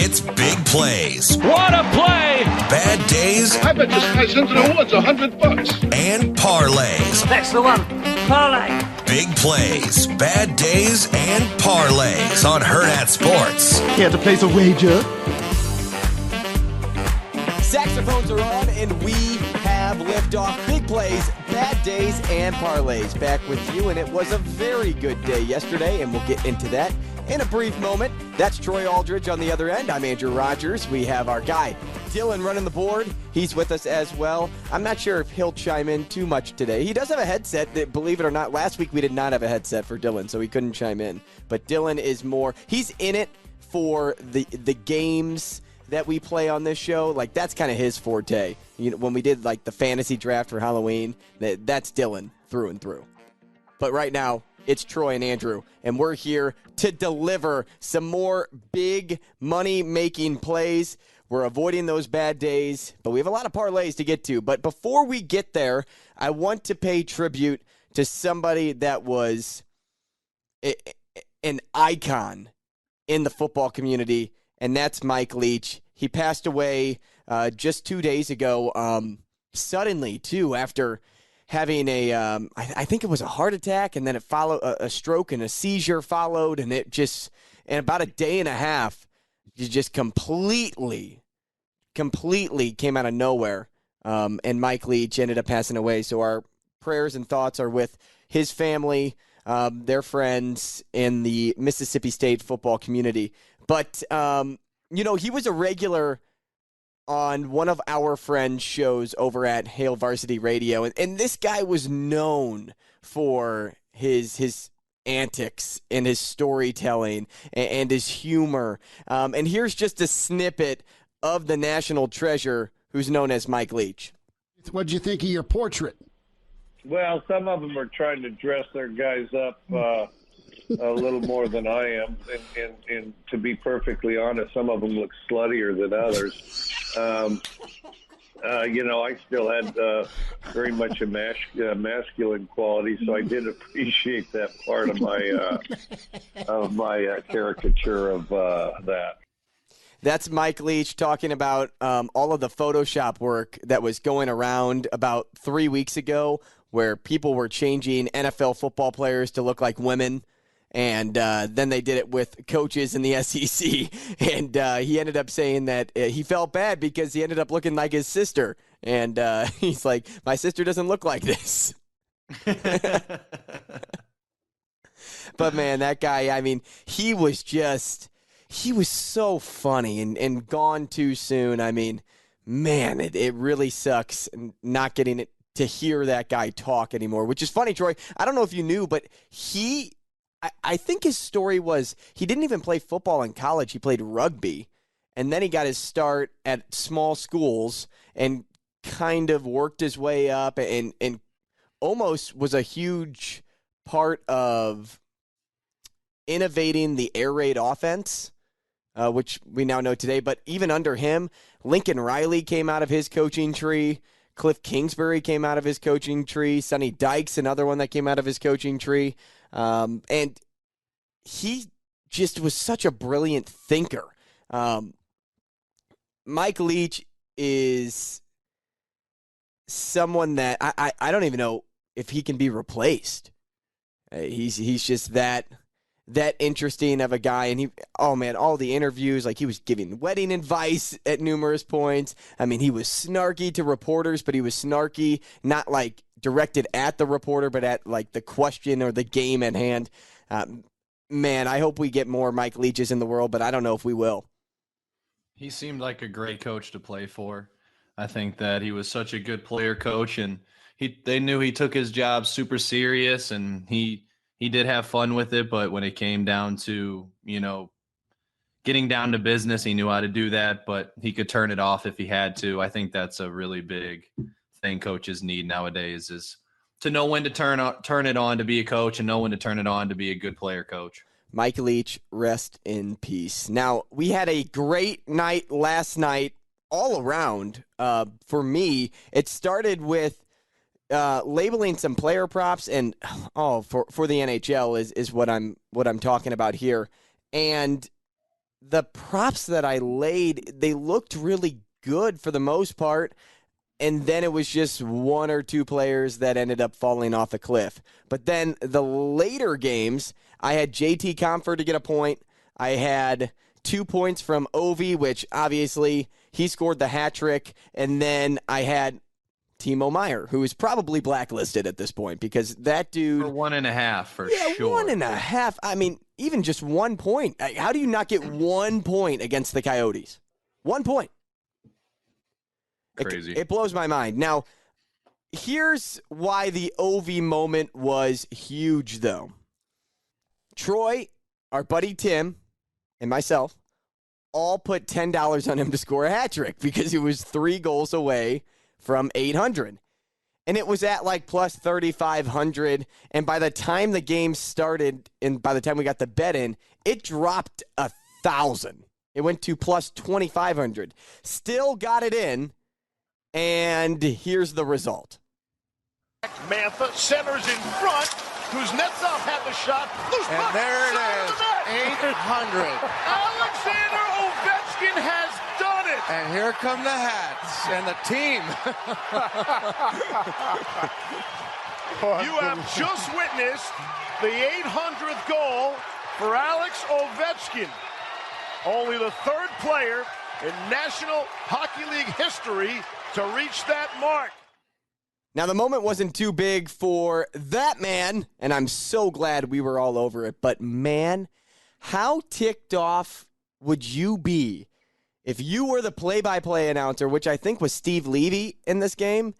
It's big plays. What a play! Bad days. I bet this guy's into the woods $100. And parlays. That's the one. Parlay. Big plays, bad days, and parlays on Hurrdat Sports. Here to place a wager. Saxophones are on, and we have liftoff. Big plays, bad days, and parlays. Back with you, and it was a very good day yesterday, and we'll get into that in a brief moment. That's Troy Aldridge on the other end. I'm Andrew Rogers. We have our guy, Dylan, running the board. He's with us as well. I'm not sure if he'll chime in too much today. He does have a headset. Believe it or not, last week we did not have a headset for Dylan, so he couldn't chime in. But Dylan is more, he's in it for the games that we play on this show. Like, that's kind of his forte. You know, when we did like the fantasy draft for Halloween, that's Dylan through and through. But right now, it's Troy and Andrew, and we're here to deliver some more big money-making plays. We're avoiding those bad days, but we have a lot of parlays to get to. But before we get there, I want to pay tribute to somebody that was an icon in the football community, and that's Mike Leach. He passed away just 2 days ago, suddenly, too, after having I think it was a heart attack, and then it followed a stroke, and a seizure followed, and it just, in about a day and a half, it just completely came out of nowhere, and Mike Leach ended up passing away. So our prayers and thoughts are with his family, their friends, and the Mississippi State football community. But, he was a regular on one of our friends' shows over at Hail Varsity Radio. And this guy was known for his antics and his storytelling and his humor. And here's just a snippet of the national treasure who's known as Mike Leach. What'd you think of your portrait? Well, some of them are trying to dress their guys up a little more than I am. And to be perfectly honest, some of them look sluttier than others. I still had very much a masculine quality, so I did appreciate that part of my caricature of that. That's Mike Leach talking about all of the Photoshop work that was going around about 3 weeks ago, where people were changing NFL football players to look like women. And then they did it with coaches in the SEC. And he ended up saying that he felt bad because he ended up looking like his sister. And he's like, my sister doesn't look like this. But, man, that guy, I mean, he was so funny and gone too soon. I mean, man, it really sucks not getting it to hear that guy talk anymore, which is funny, Troy. I don't know if you knew, but I think his story was he didn't even play football in college. He played rugby, and then he got his start at small schools and kind of worked his way up and almost was a huge part of innovating the air raid offense, which we now know today. But even under him, Lincoln Riley came out of his coaching tree. Cliff Kingsbury came out of his coaching tree. Sonny Dykes, another one that came out of his coaching tree. And he just was such a brilliant thinker. Mike Leach is someone that I don't even know if he can be replaced. He's just that interesting of a guy. And all the interviews, like he was giving wedding advice at numerous points. I mean, he was snarky to reporters, but he was snarky, not like directed at the reporter, but at like the question or the game at hand. Man, I hope we get more Mike Leaches in the world, but I don't know if we will. He seemed like a great coach to play for. I think that he was such a good player coach, and they knew he took his job super serious, and he did have fun with it. But when it came down to, getting down to business, he knew how to do that, but he could turn it off if he had to. I think that's a really big thing coaches need nowadays, is to know when to turn it on to be a coach and know when to turn it on to be a good player coach. Mike Leach, rest in peace. Now, we had a great night last night all around. For me, it started with labeling some player props, and for the NHL is what I'm talking about here. And the props that I laid, they looked really good for the most part. And then it was just one or two players that ended up falling off the cliff. But then the later games, I had JT Comfort to get a point. I had 2 points from Ovi, which obviously he scored the hat trick. And then I had Timo Meier, who is probably blacklisted at this point because that dude. For 1.5 for sure. 1.5. I mean, even just 1 point. How do you not get 1 point against the Coyotes? 1 point. Crazy. It blows my mind. Now, here's why the Ovi moment was huge, though. Troy, our buddy Tim, and myself all put $10 on him to score a hat trick because he was 3 goals away from 800. And it was at like plus 3,500. And by the time the game started and by the time we got the bet in, it dropped 1,000. It went to plus 2,500. Still got it in. And here's the result. Mantha centers in front. Kuznetsov had the shot. Loose and puck. There it is. 800. Alexander Ovechkin has done it. And here come the hats and the team. You have just witnessed the 800th goal for Alex Ovechkin. Only the 3rd player in National Hockey League history to reach that mark. Now, the moment wasn't too big for that man, and I'm so glad we were all over it. But, man, how ticked off would you be if you were the play-by-play announcer, which I think was Steve Levy in this game,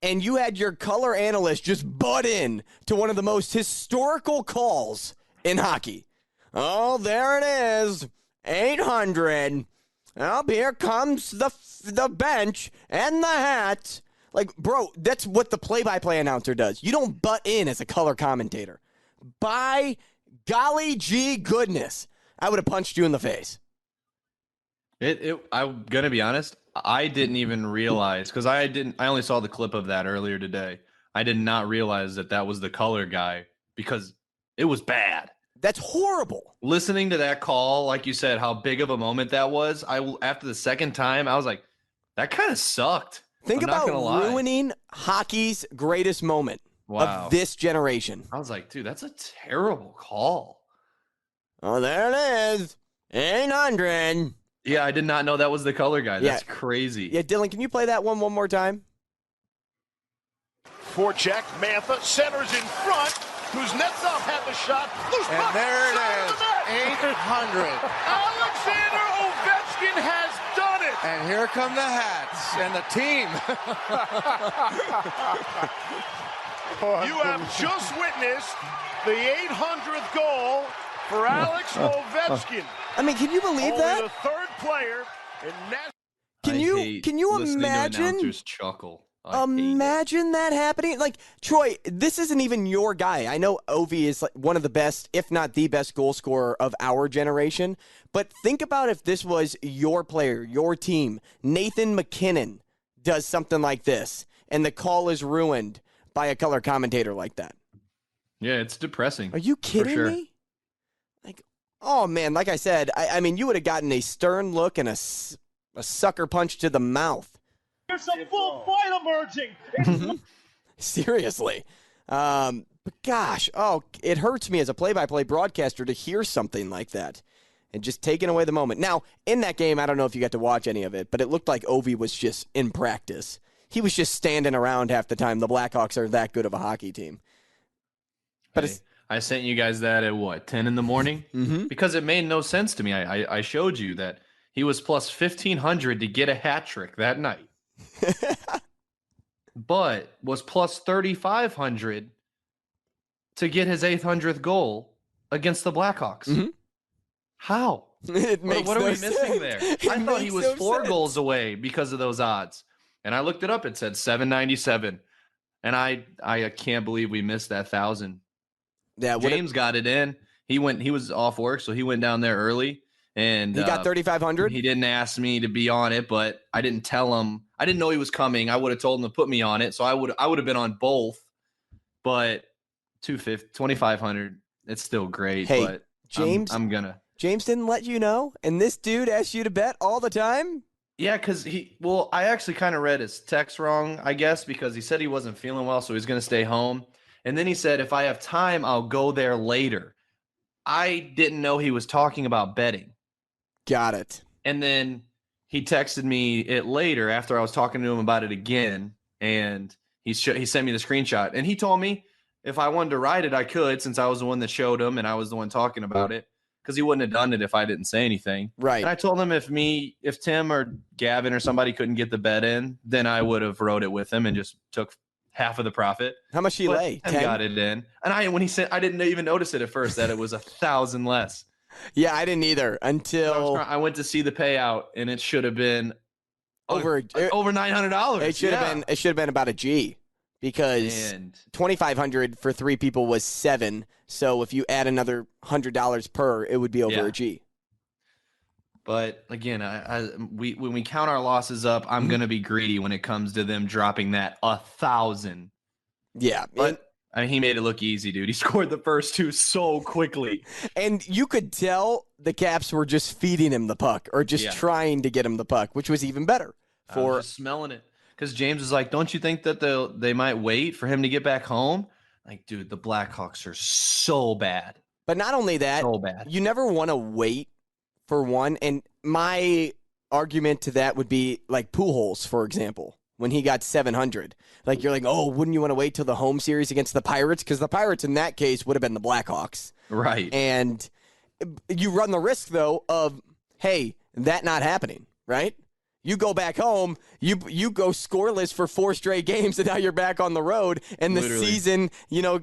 and you had your color analyst just butt in to one of the most historical calls in hockey? Oh, there it is, 800. Oh, here comes the bench and the hat. Like, bro, that's what the play-by-play announcer does. You don't butt in as a color commentator. By golly gee goodness, I would have punched you in the face. I'm gonna be honest. I didn't even realize because I only saw the clip of that earlier today. I did not realize that was the color guy because it was bad. That's horrible. Listening to that call, like you said, how big of a moment that was. After the second time, I was like, that kind of sucked. Think about ruining hockey's greatest moment of this generation. I was like, dude, that's a terrible call. Oh, there it is. 800. Yeah, I did not know that was the color guy. That's crazy. Yeah, Dylan, can you play that one more time? Forecheck, Mantha centers in front. Kuznetsov had the shot. Loose and puck. There it is. 800. Alexander Ovechkin has done it. And here come the hats and the team. You have just witnessed the 800th goal for Alex Ovechkin. I mean, can you believe Only that? the 3rd player in Can you imagine? Chuckle. Imagine that happening. Like, Troy, this isn't even your guy. I know Ovi is like one of the best, if not the best goal scorer of our generation. But think about if this was your player, your team. Nathan McKinnon does something like this, and the call is ruined by a color commentator like that. Yeah, it's depressing. Are you kidding me? Like, oh, man, like I said, I mean, you would have gotten a stern look and a sucker punch to the mouth. There's some full fight emerging. Seriously. But gosh, it hurts me as a play-by-play broadcaster to hear something like that and just taking away the moment. Now, in that game, I don't know if you got to watch any of it, but it looked like Ovi was just in practice. He was just standing around half the time. The Blackhawks are that good of a hockey team. But I sent you guys that at 10 in the morning? Mm-hmm. Because it made no sense to me. I showed you that he was plus 1,500 to get a hat trick that night. But was plus 3,500 to get his 800th goal against the Blackhawks. Mm-hmm. How? What are we missing there? I thought he was 4 goals away because of those odds. And I looked it up. It said 797. And I can't believe we missed that 1,000. Yeah, James got it in. He was off work, so he went down there early. And he got 3,500. He didn't ask me to be on it, but I didn't tell him. I didn't know he was coming. I would have told him to put me on it, so I would have been on both. But 2,500, it's still great. Hey, but James, I'm gonna James didn't let you know, and this dude asked you to bet all the time? Yeah, because I actually kind of read his text wrong, I guess, because he said he wasn't feeling well, so he's going to stay home. And then he said, if I have time, I'll go there later. I didn't know he was talking about betting. Got it. And then he texted me it later after I was talking to him about it again, and he sent me the screenshot. And he told me if I wanted to ride it, I could, since I was the one that showed him and I was the one talking about it, because he wouldn't have done it if I didn't say anything. Right. And I told him if Tim or Gavin or somebody couldn't get the bet in, then I would have rode it with him and just took half of the profit. How much he lay? 10? Got it in. And when he said, I didn't even notice it at first that it was 1,000 less. Yeah, I didn't either until I went to see the payout, and it should have been over $900. It should have been about a G, because $2,500 for 3 people was $7. So if you add another $100 per, it would be over a G. But again, when we count our losses up, I'm going to be greedy when it comes to them dropping that 1,000. Yeah, but he made it look easy, dude. He scored the first 2 so quickly, and you could tell the Caps were just feeding him the puck, or just trying to get him the puck, which was even better. I was just smelling it, because James was like, "Don't you think that they might wait for him to get back home?" Like, dude, the Blackhawks are so bad. But not only that, so bad. You never want to wait for one. And my argument to that would be like Pujols, for example, when he got 700. Like, you're like, oh, wouldn't you want to wait till the home series against the Pirates? Because the Pirates in that case would have been the Blackhawks. Right. And you run the risk, though, of, hey, that not happening, right? You go back home, you go scoreless for 4 straight games, and now you're back on the road, and the season,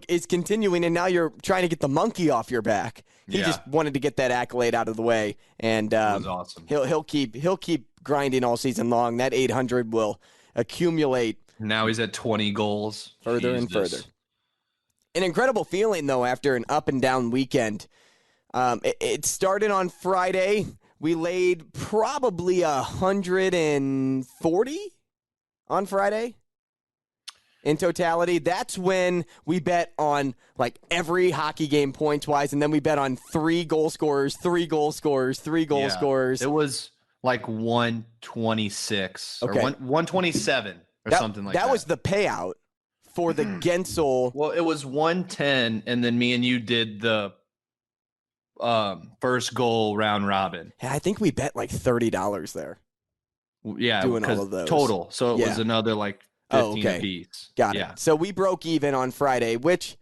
is continuing, and now you're trying to get the monkey off your back. He just wanted to get that accolade out of the way, and it was awesome. He'll keep grinding all season long. That 800 will accumulate. Now he's at 20 goals. Further and further. An incredible feeling, though, after an up and down weekend. It started on Friday. We laid probably 140 on Friday in totality. That's when we bet on like every hockey game points-wise, and then we bet on 3 goal scorers, 3 goal scorers, 3 goal scorers. It was like 126 or 127 or something like that. That was the payout for the Gensel. Well, it was 110, and then me and you did the first goal round robin. Yeah, I think we bet like $30 there. Yeah, doing all of those total. So it was another like 15 apiece. Got it. So we broke even on Friday, which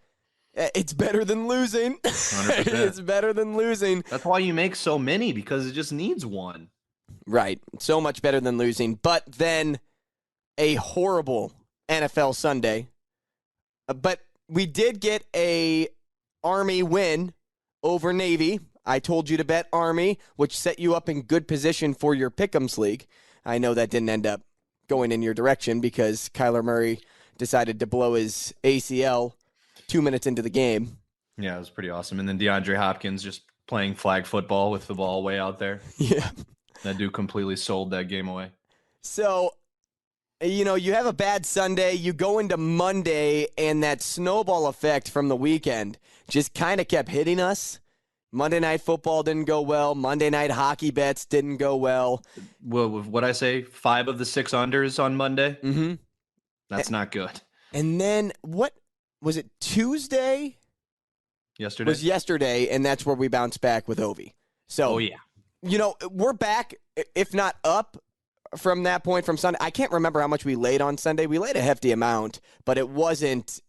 it's better than losing. 100%. It's better than losing. That's why you make so many, because it just needs one. Right. So much better than losing. But then a horrible NFL Sunday. But we did get a Army win over Navy. I told you to bet Army, which set you up in good position for your Pick'ems League. I know that didn't end up going in your direction because Kyler Murray decided to blow his ACL 2 minutes into the game. Yeah, it was pretty awesome. And then DeAndre Hopkins just playing flag football with the ball way out there. Yeah. That dude completely sold that game away. So, you have a bad Sunday, you go into Monday, and that snowball effect from the weekend just kind of kept hitting us. Monday Night Football didn't go well. Monday Night Hockey bets didn't go well. Well, what'd I say? 5 of the 6 unders on Monday? Mm-hmm. That's not good. And then, what was it, Tuesday? Yesterday? It was yesterday, and that's where we bounced back with Ovi. So, we're back, if not up, from that point from Sunday. I can't remember how much we laid on Sunday. We laid a hefty amount, but it wasn't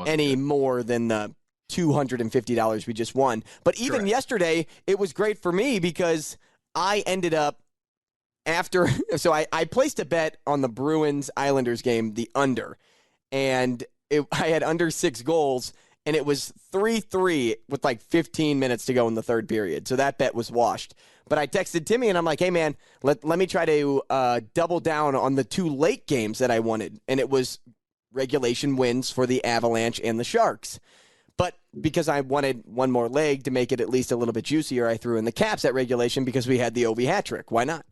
any more than the $250 we just won. But even yesterday, it was great for me because I ended up so I placed a bet on the Bruins-Islanders game, the under, and I had under 6 goals, and it was 3-3 with like 15 minutes to go in the third period. So that bet was washed. But I texted Timmy, and I'm like, hey, man, let me try to double down on the 2 late games that I wanted. And it was regulation wins for the Avalanche and the Sharks. But because I wanted one more leg to make it at least a little bit juicier, I threw in the Caps at regulation because we had the Ovi hat trick. Why not?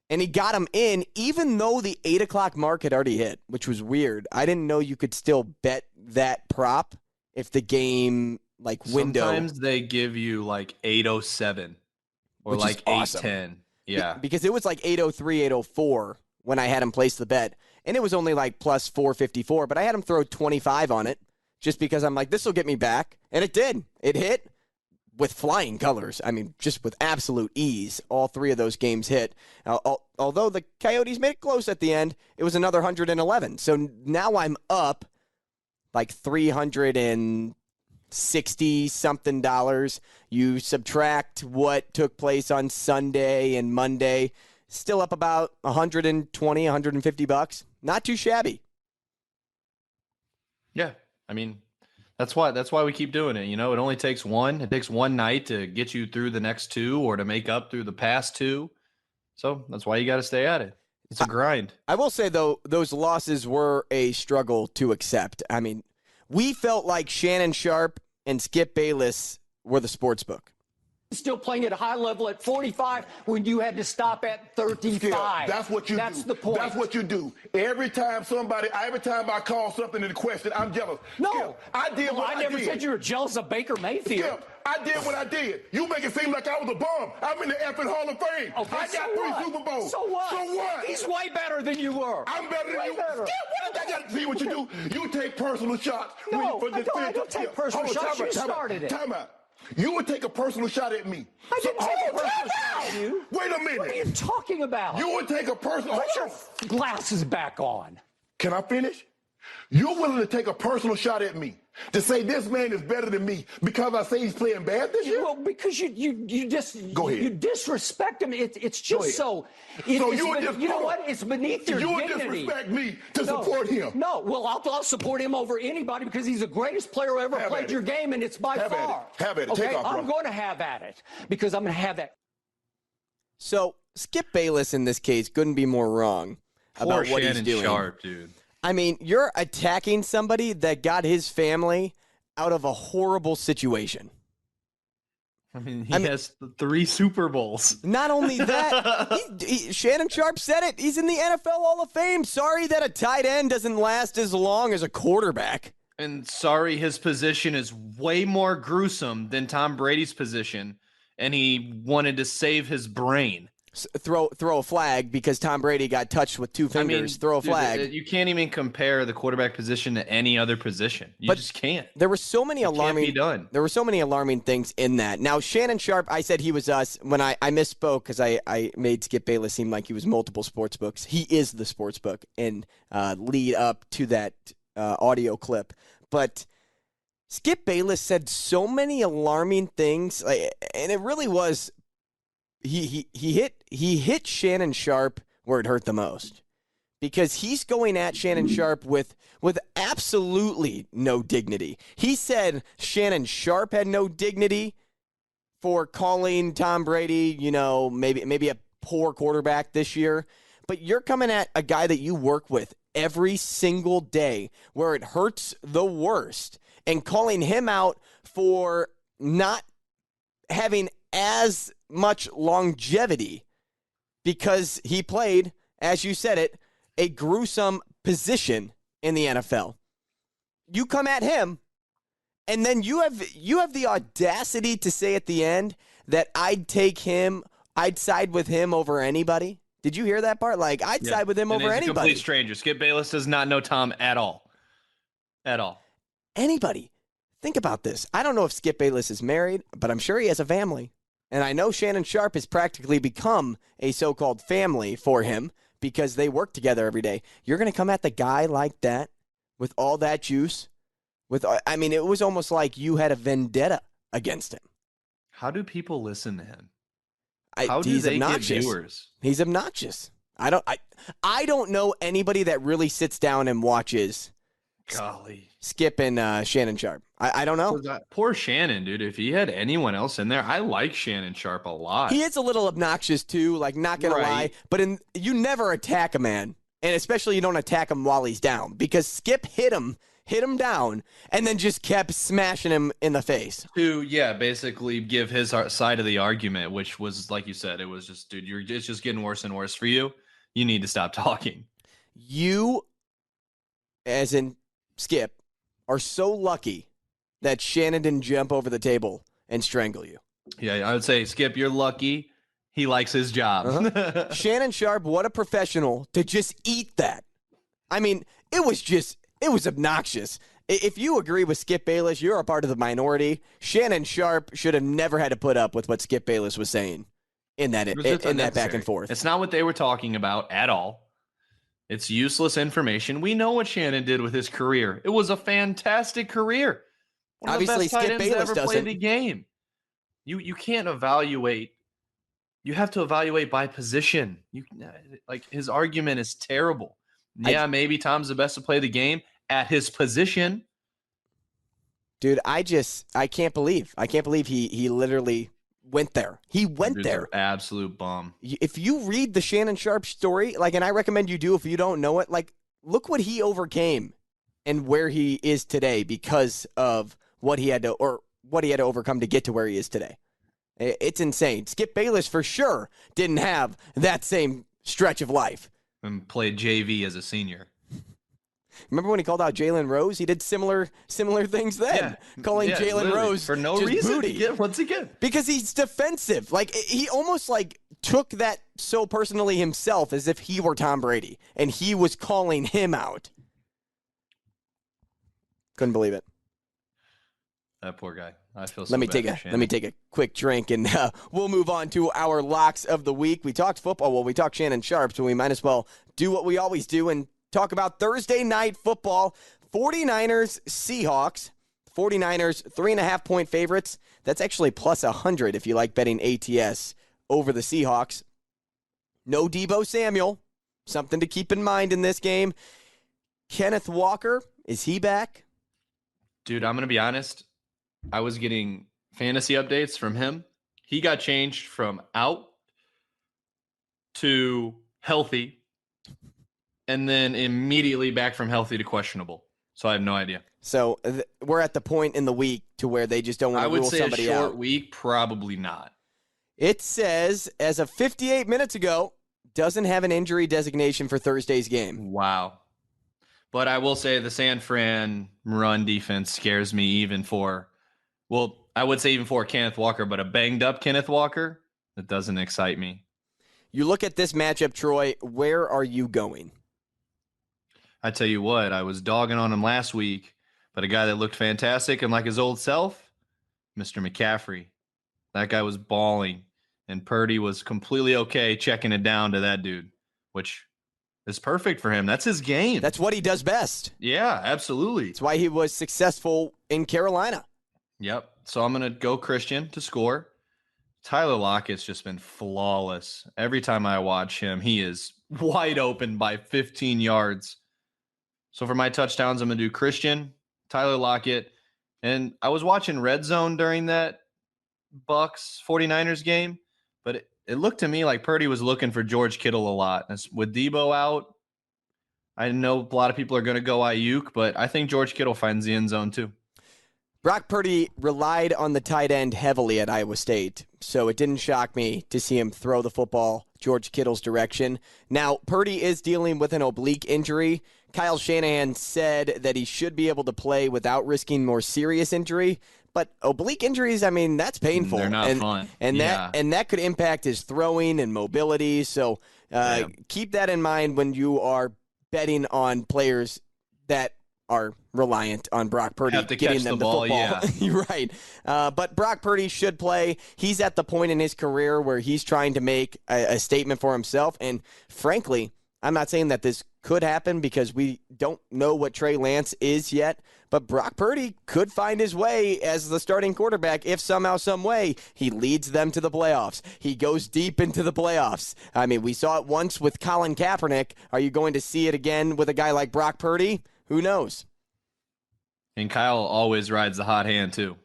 And he got him in, even though the 8 o'clock mark had already hit, which was weird. I didn't know you could still bet that prop if the game, window. Sometimes they give you 8:07 or which like is awesome. 8-10. Yeah. Because it was like 803, 804 when I had him place the bet, and it was only like plus 454, but I had him throw 25 on it just because I'm like, this will get me back, and it did. It hit with flying colors. I mean, just with absolute ease. All three of those games hit. Although the Coyotes made it close at the end, it was another 111. So now I'm up like $360-something. You subtract what took place on Sunday and Monday, still up about 120, 150 bucks. Not too shabby. Yeah. I mean, that's why we keep doing it. You know, it only takes one. It takes one night to get you through the next two or to make up through the past two. So that's why you got to stay at it. It's a grind. I will say, though, those losses were a struggle to accept. I mean, we felt like Shannon Sharp and Skip Bayless were the sports book. Still playing at a high level at 45 when you had to stop at 35. Skip, that's what you do. That's the point. That's what you do. Every time I call something into question, I'm jealous. No. Skip, I did what I did. I never said you were jealous of Baker Mayfield. Skip, I did what I did. You make it seem like I was a bum. I'm in the effing Hall of Fame. Okay, I got three Super Bowls. So what? So what? He's way better than you were. I'm better than you. Better. Skip, what did I got to see what you do? You take personal shots. No, I don't take personal shots. You started it. Time out. You would take a personal shot at me. I didn't take a personal shot at you. Wait a minute. What are you talking about? You would take a personal... Put your glasses back on. Can I finish? You're willing to take a personal shot at me to say this man is better than me because I say he's playing bad this year? Well, because you just Go ahead. You disrespect him. It's just so. You know what? It's beneath your you dignity. You disrespect me to support him. No, well, I'll support him over anybody because he's the greatest player who ever played your game, and it's by far. Have at it. Okay, Take off, I'm going to have at it because I'm going to have that. So Skip Bayless in this case couldn't be more wrong about what he's doing. Sharp, dude. I mean, you're attacking somebody that got his family out of a horrible situation. I mean, he has 3 Super Bowls. Not only that, Shannon Sharp said it. He's in the NFL Hall of Fame. Sorry that a tight end doesn't last as long as a quarterback. And sorry, his position is way more gruesome than Tom Brady's position, and he wanted to save his brain. Throw a flag because Tom Brady got touched with 2 fingers. I mean, throw a flag. You can't even compare the quarterback position to any other position. You just can't. There were so many alarming. There were so many alarming things in that. Now Shannon Sharp, I said he was us when I misspoke because I made Skip Bayless seem like he was multiple sports books. He is the sports book and lead up to that audio clip. But Skip Bayless said so many alarming things, and it really was. He hit Shannon Sharp where it hurt the most because he's going at Shannon Sharp with absolutely no dignity. He said Shannon Sharp had no dignity for calling Tom Brady, maybe a poor quarterback this year, but you're coming at a guy that you work with every single day where it hurts the worst and calling him out for not having as much longevity because he played, as you said it, a gruesome position in the NFL. You come at him, and then you have the audacity to say at the end that I'd side with him over anybody. Did you hear that part? Like, I'd side with him over anybody. He's a complete stranger. Skip Bayless does not know Tom at all. At all. Anybody. Think about this. I don't know if Skip Bayless is married, but I'm sure he has a family. And I know Shannon Sharp has practically become a so-called family for him because they work together every day. You're going to come at the guy like that with all that juice? It was almost like you had a vendetta against him. How do people listen to him? He's obnoxious. Get viewers? He's obnoxious. I don't know anybody that really sits down and watches Skip and Shannon Sharp. I don't know. Poor Shannon, dude. If he had anyone else in there, I like Shannon Sharp a lot. He is a little obnoxious too, like not going to lie. But you never attack a man, and especially you don't attack him while he's down because Skip hit him down, and then just kept smashing him in the face. To, basically give his side of the argument, which was, like you said, it was just, dude, it's just getting worse and worse for you. You need to stop talking. You, as in Skip, are so lucky that Shannon didn't jump over the table and strangle you. Yeah, I would say, Skip, you're lucky he likes his job. Shannon Sharpe, what a professional to just eat that. I mean, it was obnoxious. If you agree with Skip Bayless, you're a part of the minority. Shannon Sharpe should have never had to put up with what Skip Bayless was saying in that back and forth. It's not what they were talking about at all. It's useless information. We know what Shannon did with his career. It was a fantastic career. One of Obviously, the best tight Skip ends Bayless that ever played doesn't. the game. You can't evaluate. You have to evaluate by position. His argument is terrible. Yeah, maybe Tom's the best to play the game at his position. Dude, I can't believe he literally went there. He went there. Absolute bum. If you read the Shannon Sharpe story, and I recommend you do if you don't know it, look what he overcame and where he is today because of what he had to overcome to get to where he is today. It's insane. Skip Bayless for sure didn't have that same stretch of life. And played JV as a senior. Remember when he called out Jalen Rose? He did similar things then, calling Jalen Rose for no just reason. Booty. Once again, because he's defensive. He almost took that so personally himself, as if he were Tom Brady and he was calling him out. Couldn't believe it. That poor guy. I feel so let me bad take a quick drink, and we'll move on to our locks of the week. We talked football. Well, we talked Shannon Sharpe, so we might as well do what we always do and talk about Thursday night football. 49ers, Seahawks. 49ers, 3.5-point favorites. That's actually plus 100 if you like betting ATS over the Seahawks. No Deebo Samuel. Something to keep in mind in this game. Kenneth Walker, is he back? Dude, I'm going to be honest. I was getting fantasy updates from him. He got changed from out to healthy and then immediately back from healthy to questionable. So I have no idea. So we're at the point in the week to where they just don't want to rule somebody out. I would say a short week, probably not. It says, as of 58 minutes ago, doesn't have an injury designation for Thursday's game. Wow. But I will say the San Fran run defense scares me even for Kenneth Walker, but a banged-up Kenneth Walker, that doesn't excite me. You look at this matchup, Troy, where are you going? I tell you what, I was dogging on him last week, but a guy that looked fantastic and like his old self, Mr. McCaffrey. That guy was balling, and Purdy was completely okay checking it down to that dude, which is perfect for him. That's his game. That's what he does best. Yeah, absolutely. That's why he was successful in Carolina. Yep. So I'm going to go Christian to score. Tyler Lockett's just been flawless. Every time I watch him, he is wide open by 15 yards. So for my touchdowns, I'm going to do Christian, Tyler Lockett. And I was watching Red Zone during that Bucks 49ers game, but it looked to me like Purdy was looking for George Kittle a lot. With Debo out, I know a lot of people are going to go Ayuk, but I think George Kittle finds the end zone too. Brock Purdy relied on the tight end heavily at Iowa State, so it didn't shock me to see him throw the football George Kittle's direction. Now, Purdy is dealing with an oblique injury. Kyle Shanahan said that he should be able to play without risking more serious injury, but oblique injuries, I mean, that's painful. They're not fun. And that could impact his throwing and mobility, so keep that in mind when you are betting on players that are reliant on Brock Purdy getting them the football. Yeah. You're right. But Brock Purdy should play. He's at the point in his career where he's trying to make a statement for himself. And frankly, I'm not saying that this could happen because we don't know what Trey Lance is yet. But Brock Purdy could find his way as the starting quarterback if somehow, some way, he leads them to the playoffs. He goes deep into the playoffs. I mean, we saw it once with Colin Kaepernick. Are you going to see it again with a guy like Brock Purdy? Who knows? And Kyle always rides the hot hand, too.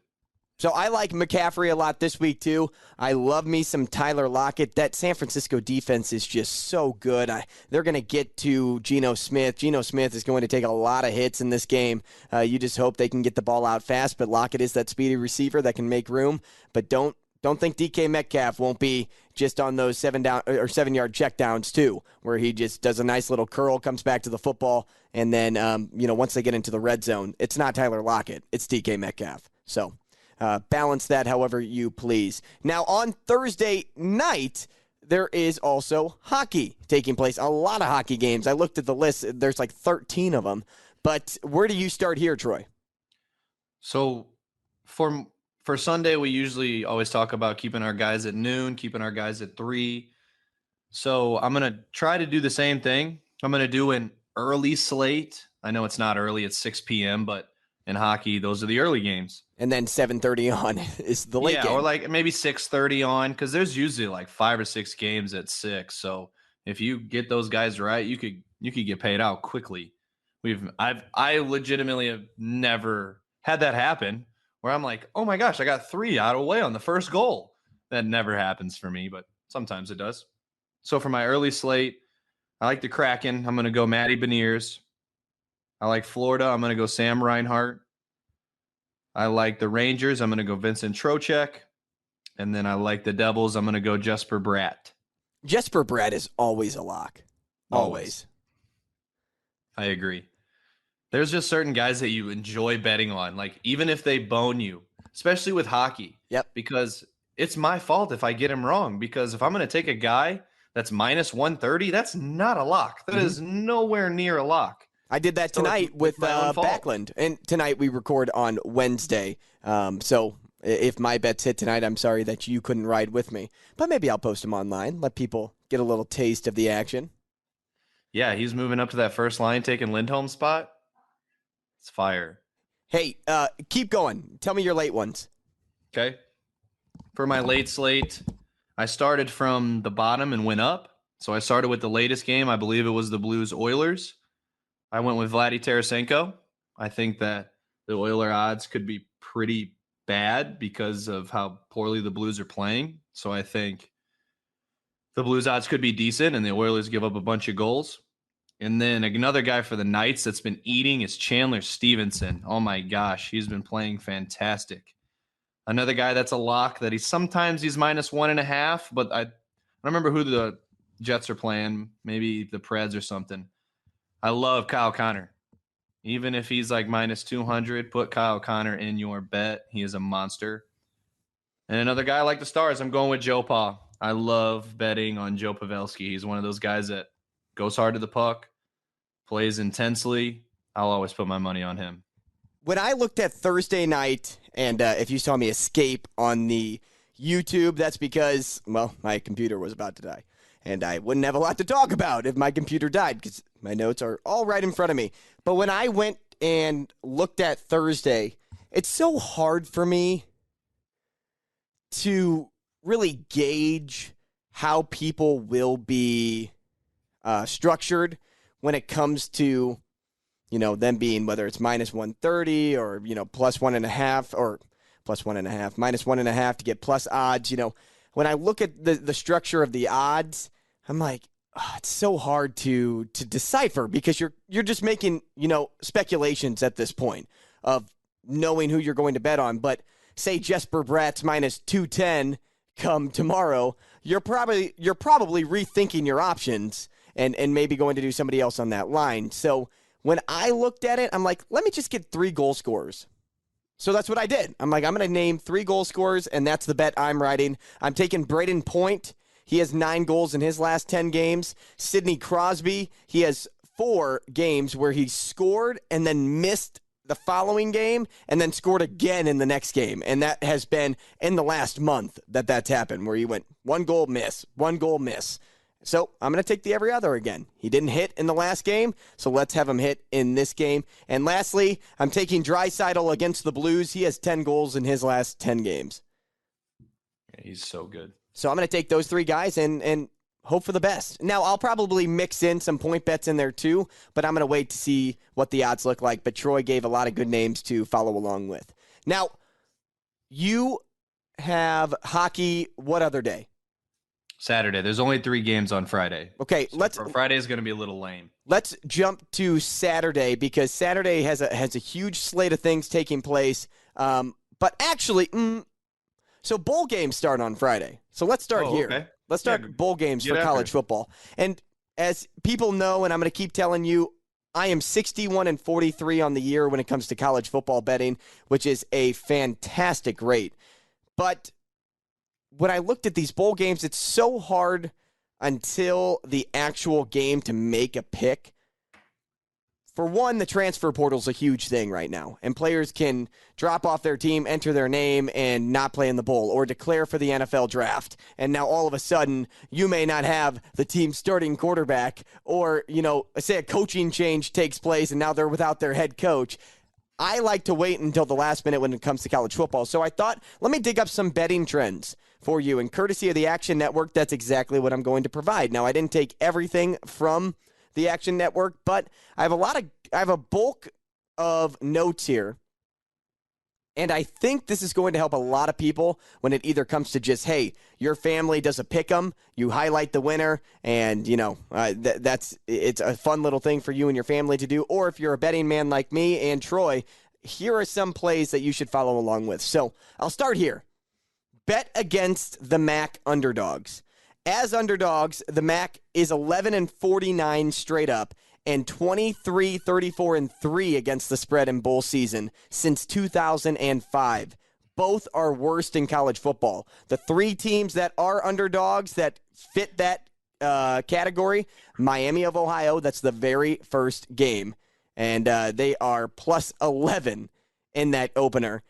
So I like McCaffrey a lot this week, too. I love me some Tyler Lockett. That San Francisco defense is just so good. They're going to get to Geno Smith. Geno Smith is going to take a lot of hits in this game. You just hope they can get the ball out fast, but Lockett is that speedy receiver that can make room. But don't think DK Metcalf won't be just on those 7-yard checkdowns, too, where he just does a nice little curl, comes back to the football, and then, once they get into the red zone, it's not Tyler Lockett, it's DK Metcalf. So balance that however you please. Now, on Thursday night, there is also hockey taking place. A lot of hockey games. I looked at the list. There's like 13 of them. But where do you start here, Troy? So for Sunday, we usually always talk about keeping our guys at noon, keeping our guys at 3. So I'm going to try to do the same thing. I'm going to do an early slate. I know it's not early, it's 6 p.m., but in hockey, those are the early games. And then 7:30 on is the late game. Yeah, or like maybe 6:30 on, because there's usually like 5 or 6 games at 6. So if you get those guys right, you could get paid out quickly. I legitimately have never had that happen where I'm like, oh my gosh, I got 3 out of the way on the first goal. That never happens for me, but sometimes it does. So for my early slate, I like the Kraken. I'm going to go Matty Beniers. I like Florida. I'm going to go Sam Reinhart. I like the Rangers. I'm going to go Vincent Trocheck. And then I like the Devils. I'm going to go Jesper Bratt. Jesper Bratt is always a lock. Always. I agree. There's just certain guys that you enjoy betting on, like even if they bone you, especially with hockey. Yep. Because it's my fault if I get him wrong. Because if I'm going to take a guy that's minus 130, that's not a lock. That is nowhere near a lock. I did that tonight with Backlund. And tonight we record on Wednesday. So if my bets hit tonight, I'm sorry that you couldn't ride with me. But maybe I'll post them online, let people get a little taste of the action. Yeah, he's moving up to that first line, taking Lindholm's spot. It's fire. Hey, keep going. Tell me your late ones. Okay. For my late slate, I started from the bottom and went up. So I started with the latest game. I believe it was the Blues-Oilers. I went with Vladdy Tarasenko. I think that the Oiler odds could be pretty bad because of how poorly the Blues are playing. So I think the Blues odds could be decent and the Oilers give up a bunch of goals. And then another guy for the Knights that's been eating is Chandler Stevenson. Oh my gosh, he's been playing fantastic. Another guy that's a lock that sometimes he's minus 1.5, but I don't remember who the Jets are playing, maybe the Preds or something. I love Kyle Connor. Even if he's like minus 200, put Kyle Connor in your bet. He is a monster. And another guy like the Stars, I'm going with Joe Pa. I love betting on Joe Pavelski. He's one of those guys that goes hard to the puck, plays intensely. I'll always put my money on him. When I looked at Thursday night, and if you saw me escape on the YouTube, that's because, well, my computer was about to die. And I wouldn't have a lot to talk about if my computer died because my notes are all right in front of me. But when I went and looked at Thursday, it's so hard for me to really gauge how people will be structured when it comes to, them being, whether it's minus 130 or, plus 1.5 or plus 1.5, minus 1.5 to get plus odds. When I look at the structure of the odds, I'm like, it's so hard to decipher because you're just making, speculations at this point of knowing who you're going to bet on. But say Jesper Bratt's minus 210 come tomorrow, you're probably rethinking your options and maybe going to do somebody else on that line. So when I looked at it, I'm like, let me just get 3 goal scorers. So that's what I did. I'm like, I'm going to name 3 goal scorers, and that's the bet I'm writing. I'm taking Braden Point. He has 9 goals in his last 10 games. Sidney Crosby, he has 4 games where he scored and then missed the following game and then scored again in the next game. And that has been in the last month that's happened, where he went 1 goal miss, 1 goal miss. So I'm going to take the every other again. He didn't hit in the last game, so let's have him hit in this game. And lastly, I'm taking Draisaitl against the Blues. He has 10 goals in his last 10 games. Yeah, he's so good. So I'm going to take those 3 guys and hope for the best. Now, I'll probably mix in some point bets in there too, but I'm going to wait to see what the odds look like. But Troy gave a lot of good names to follow along with. Now, you have hockey what other day? Saturday. There's only 3 games on Friday. Okay, so Friday is going to be a little lame. Let's jump to Saturday because Saturday has a huge slate of things taking place. But actually, so bowl games start on Friday. So let's start here. Okay. Let's start bowl games for college football. And as people know, and I'm going to keep telling you, I am 61-43 on the year when it comes to college football betting, which is a fantastic rate. But when I looked at these bowl games, it's so hard until the actual game to make a pick. For one, the transfer portal is a huge thing right now, and players can drop off their team, enter their name, and not play in the bowl, or declare for the NFL draft. And now all of a sudden, you may not have the team's starting quarterback, or, say a coaching change takes place, and now they're without their head coach. I like to wait until the last minute when it comes to college football. So I thought, let me dig up some betting trends for you. And courtesy of the Action Network, that's exactly what I'm going to provide. Now, I didn't take everything from the Action Network, but I have a bulk of notes here. And I think this is going to help a lot of people when it either comes to just, hey, your family does a pick 'em, you highlight the winner, and, it's a fun little thing for you and your family to do. Or if you're a betting man like me and Troy, here are some plays that you should follow along with. So I'll start here. Bet against the MAC underdogs. As underdogs, the MAC is 11-49 straight up and 23-34-3 against the spread in bowl season since 2005. Both are worst in college football. The three teams that are underdogs that fit that category, Miami of Ohio, that's the very first game, and they are plus 11 in that opener.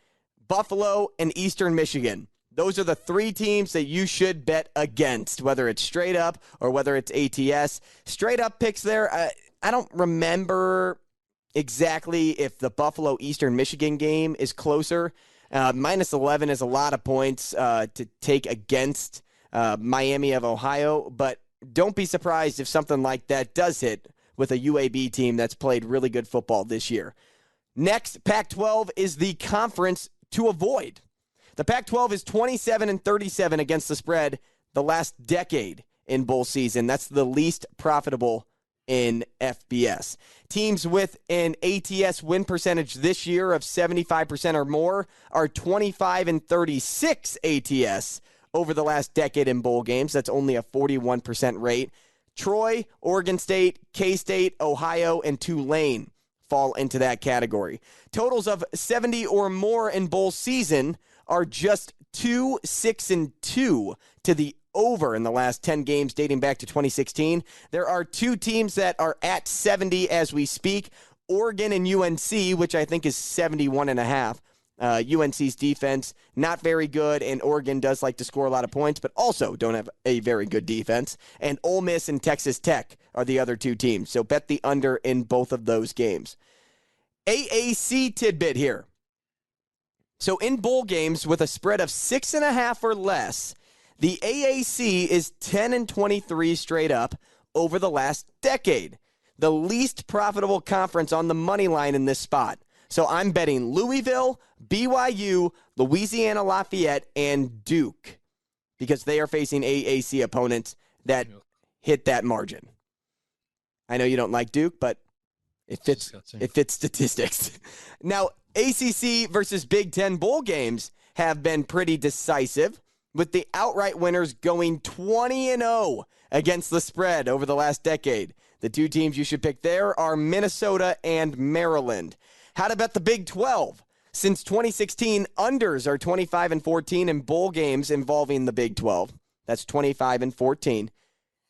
Buffalo and Eastern Michigan. Those are the three teams that you should bet against, whether it's straight up or whether it's ATS. Straight up picks there, I don't remember exactly if the Buffalo Eastern Michigan game is closer. Minus 11 is a lot of points to take against Miami of Ohio, but don't be surprised if something like that does hit with a UAB team that's played really good football this year. Next, Pac-12 is the conference to avoid. The Pac-12 is 27-37 against the spread the last decade in bowl season. That's the least profitable in FBS. Teams with an ATS win percentage this year of 75% or more are 25-36 ATS over the last decade in bowl games. That's only a 41% rate. Troy, Oregon State, K-State, Ohio, and Tulane fall into that category. Totals of 70 or more in bowl season are just 2-6-2 to the over in the last 10 games dating back to 2016. There are two teams that are at 70 as we speak, Oregon and UNC, which I think is 71.5. UNC's defense, not very good, and Oregon does like to score a lot of points, but also don't have a very good defense. And Ole Miss and Texas Tech are the other two teams, so bet the under in both of those games. AAC tidbit here. So in bowl games with a spread of 6.5 or less, the AAC is 10-23 straight up over the last decade. The least profitable conference on the money line in this spot. So I'm betting Louisville, BYU, Louisiana Lafayette, and Duke because they are facing AAC opponents that hit that margin. I know you don't like Duke, but it fits statistics. Now, ACC versus Big Ten bowl games have been pretty decisive, with the outright winners going 20-0 against the spread over the last decade. The two teams you should pick there are Minnesota and Maryland. How to bet the Big 12? Since 2016, unders are 25-14 in bowl games involving the Big 12. That's 25-14.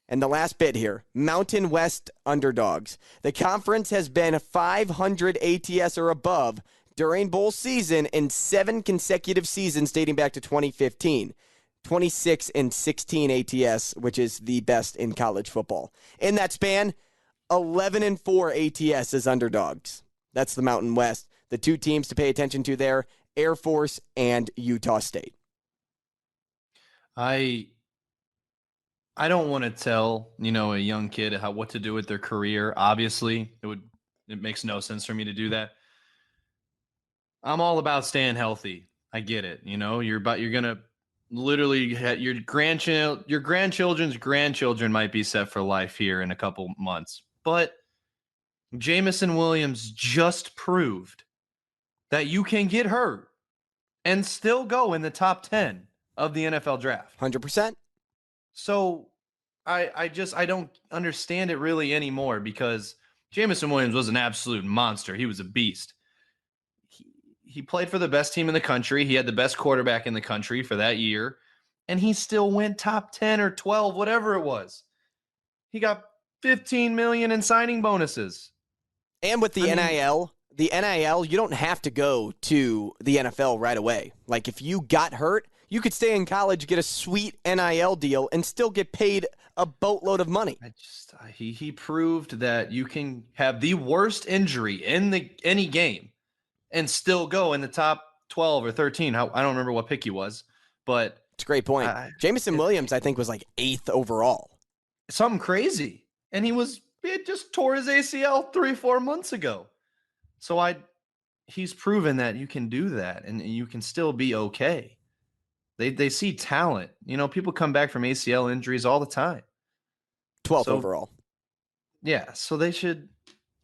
And the last bit here, Mountain West underdogs. The conference has been 500 ATS or above during bowl season in 7 consecutive seasons dating back to 2015. 26-16 ATS, which is the best in college football. In that span, 11-4 ATS as underdogs. That's the Mountain West. The two teams to pay attention to there, Air Force and Utah State. I don't want to tell, a young kid what to do with their career. Obviously, it makes no sense for me to do that. I'm all about staying healthy. I get it. You're going to literally your grandchildren's grandchildren might be set for life here in a couple months. But Jamison Williams just proved that you can get hurt and still go in the top 10 of the NFL draft. 100%. So I don't understand it really anymore because Jamison Williams was an absolute monster. He was a beast. He played for the best team in the country. He had the best quarterback in the country for that year. and he still went top 10 or 12, whatever it was. He got 15 million in signing bonuses. And with the NIL, you don't have to go to the NFL right away. Like if you got hurt, you could stay in college, get a sweet NIL deal, and still get paid a boatload of money. He proved that you can have the worst injury in any game and still go in the top 12 or 13. I don't remember what pick he was, but it's a great point. Jameson Williams, I think, was like 8th overall. Something crazy. And he just tore his ACL 3-4 months ago. So he's proven that you can do that and you can still be okay. They see talent. People come back from ACL injuries all the time. 12th overall. Yeah, so they should,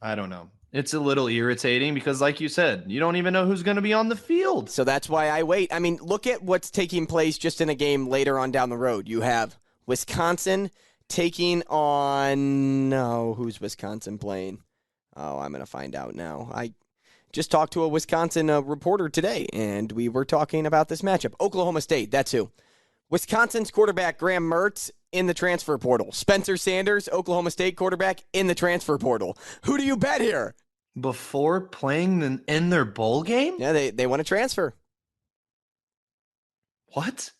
I don't know. It's a little irritating because, like you said, you don't even know who's going to be on the field. So that's why I wait. I mean, look at what's taking place just in a game later on down the road. You have Wisconsin taking on, who's Wisconsin playing? Oh, I'm going to find out now. I just talked to a Wisconsin reporter today, and we were talking about this matchup. Oklahoma State, that's who. Wisconsin's quarterback, Graham Mertz, in the transfer portal. Spencer Sanders, Oklahoma State quarterback, in the transfer portal. Who do you bet here? Before playing in their bowl game? Yeah, they want to transfer. What?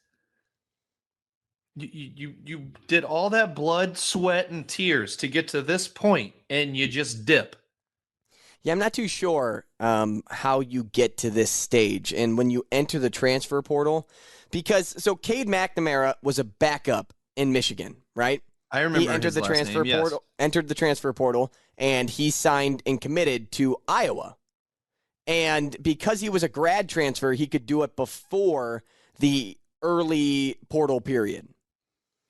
You did all that blood, sweat, and tears to get to this point, and you just dip. Yeah, I'm not too sure how you get to this stage. And when you enter the transfer portal, because Cade McNamara was a backup in Michigan, right? I remember he entered the transfer portal, entered the transfer portal, and he signed and committed to Iowa. And because he was a grad transfer, he could do it before the early portal period.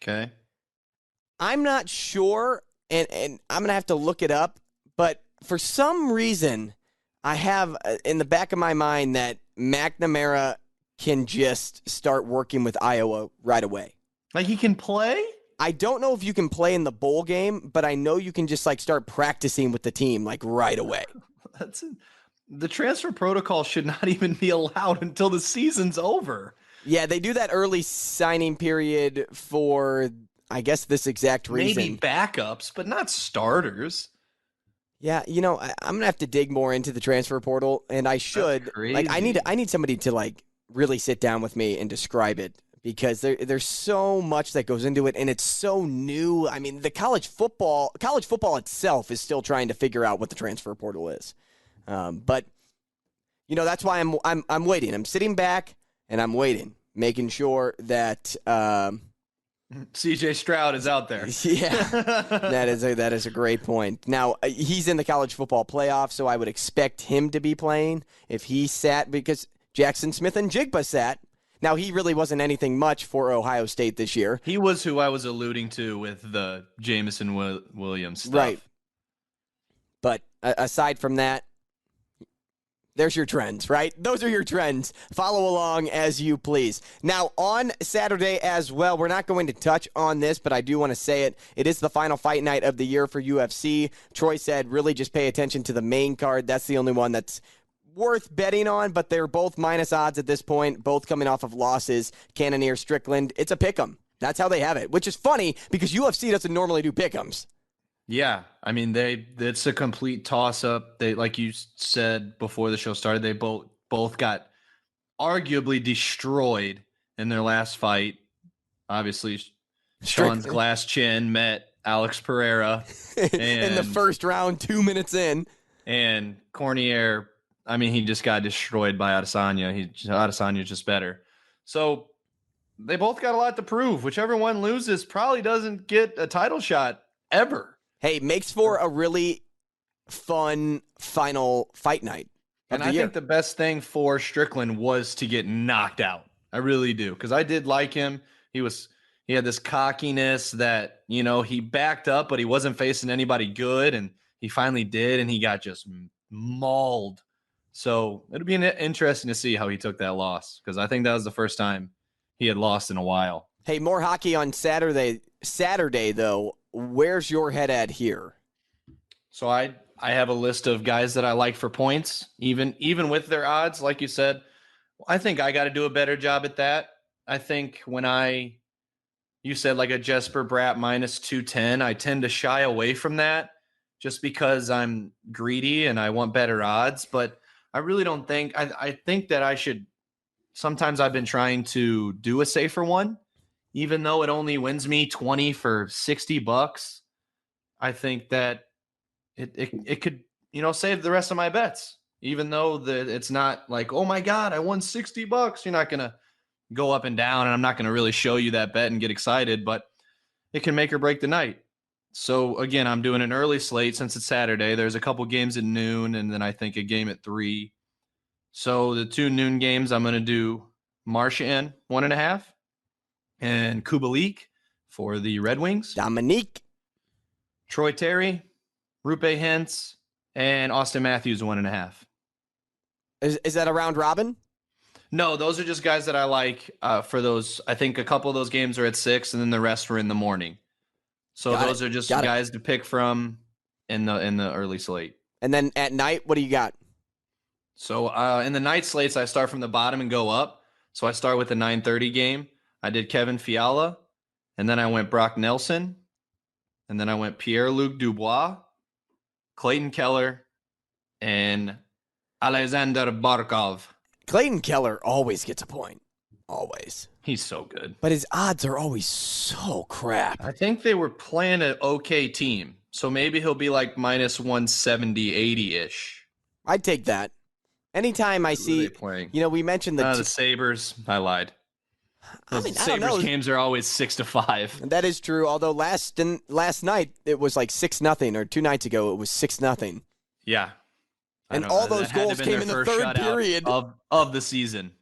Okay. I'm not sure, and I'm going to have to look it up, but for some reason, I have in the back of my mind that McNamara can just start working with Iowa right away. Like he can play? I don't know if you can play in the bowl game, but I know you can just start practicing with the team right away. The transfer protocol should not even be allowed until the season's over. Yeah, they do that early signing period for, I guess, this exact reason. Maybe backups, but not starters. Yeah, I'm going to have to dig more into the transfer portal, and I should. I need somebody to really sit down with me and describe it, because there's so much that goes into it, and it's so new. I mean, the college football itself is still trying to figure out what the transfer portal is. But that's why I'm waiting. I'm sitting back and I'm waiting, making sure that CJ Stroud is out there. Yeah, that is a great point. Now, he's in the college football playoff, so I would expect him to be playing if he sat, because Jackson Smith and Jigba sat. Now, he really wasn't anything much for Ohio State this year. He was who I was alluding to with the Jameson Williams stuff. Right. But aside from that, there's your trends, right? Those are your trends. Follow along as you please. Now, on Saturday as well, we're not going to touch on this, but I do want to say it. It is the final fight night of the year for UFC. Troy said really just pay attention to the main card. That's the only one that's worth betting on, but they're both minus odds at this point, both coming off of losses. Cannonier, Strickland, it's a pick'em. That's how they have it, which is funny because UFC doesn't normally do pick'ems. Yeah, I mean, it's a complete toss-up. They, like you said before the show started, they both got arguably destroyed in their last fight. Obviously, Sean's glass chin met Alex Pereira in the first round, 2 minutes in. And Cormier, I mean, he just got destroyed by Adesanya. Adesanya's just better. So they both got a lot to prove. Whichever one loses probably doesn't get a title shot ever. Hey, makes for a really fun final fight night. And I think the best thing for Strickland was to get knocked out. I really do. Because I did like him. He had this cockiness that, he backed up, but he wasn't facing anybody good. And he finally did. And he got just mauled. So it'll be interesting to see how he took that loss. Because I think that was the first time he had lost in a while. Hey, more hockey on Saturday. Saturday, though. Where's your head at here? So I have a list of guys that I like for points, even with their odds. Like you said, I think I got to do a better job at that. I think when you said like a Jesper Bratt minus 210, I tend to shy away from that just because I'm greedy and I want better odds. But I really don't think, I think that I should, sometimes I've been trying to do a safer one, even though it only wins me 20 for $60. I think that it could, save the rest of my bets, even though it's not like, oh my God, I won $60. You're not going to go up and down, and I'm not going to really show you that bet and get excited, but it can make or break the night. So again, I'm doing an early slate since it's Saturday. There's a couple games at noon, and then I think a game at 3. So the 2 noon games, I'm going to do Marchand 1.5 and Kubalik for the Red Wings. Dominique. Troy Terry, Rupe Hintz, and Austin Matthews 1.5. Is that a round robin? No, those are just guys that I like for those. I think a couple of those games are at 6, and then the rest were in the morning. So those are just guys to pick from in the early slate. And then at night, what do you got? So in the night slates, I start from the bottom and go up. So I start with the 9:30 game. I did Kevin Fiala, and then I went Brock Nelson, and then I went Pierre-Luc Dubois, Clayton Keller, and Alexander Barkov. Clayton Keller always gets a point. Always. He's so good. But his odds are always so crap. I think they were playing an okay team. So maybe he'll be like minus 170, 80-ish. I'd take that. Anytime I see, we mentioned the Sabres. I lied. Sabres games are always 6-5. That is true. Although last night it was like 6-0, or 2 nights ago it was 6-0. Yeah. And all those goals came in the third period of the season.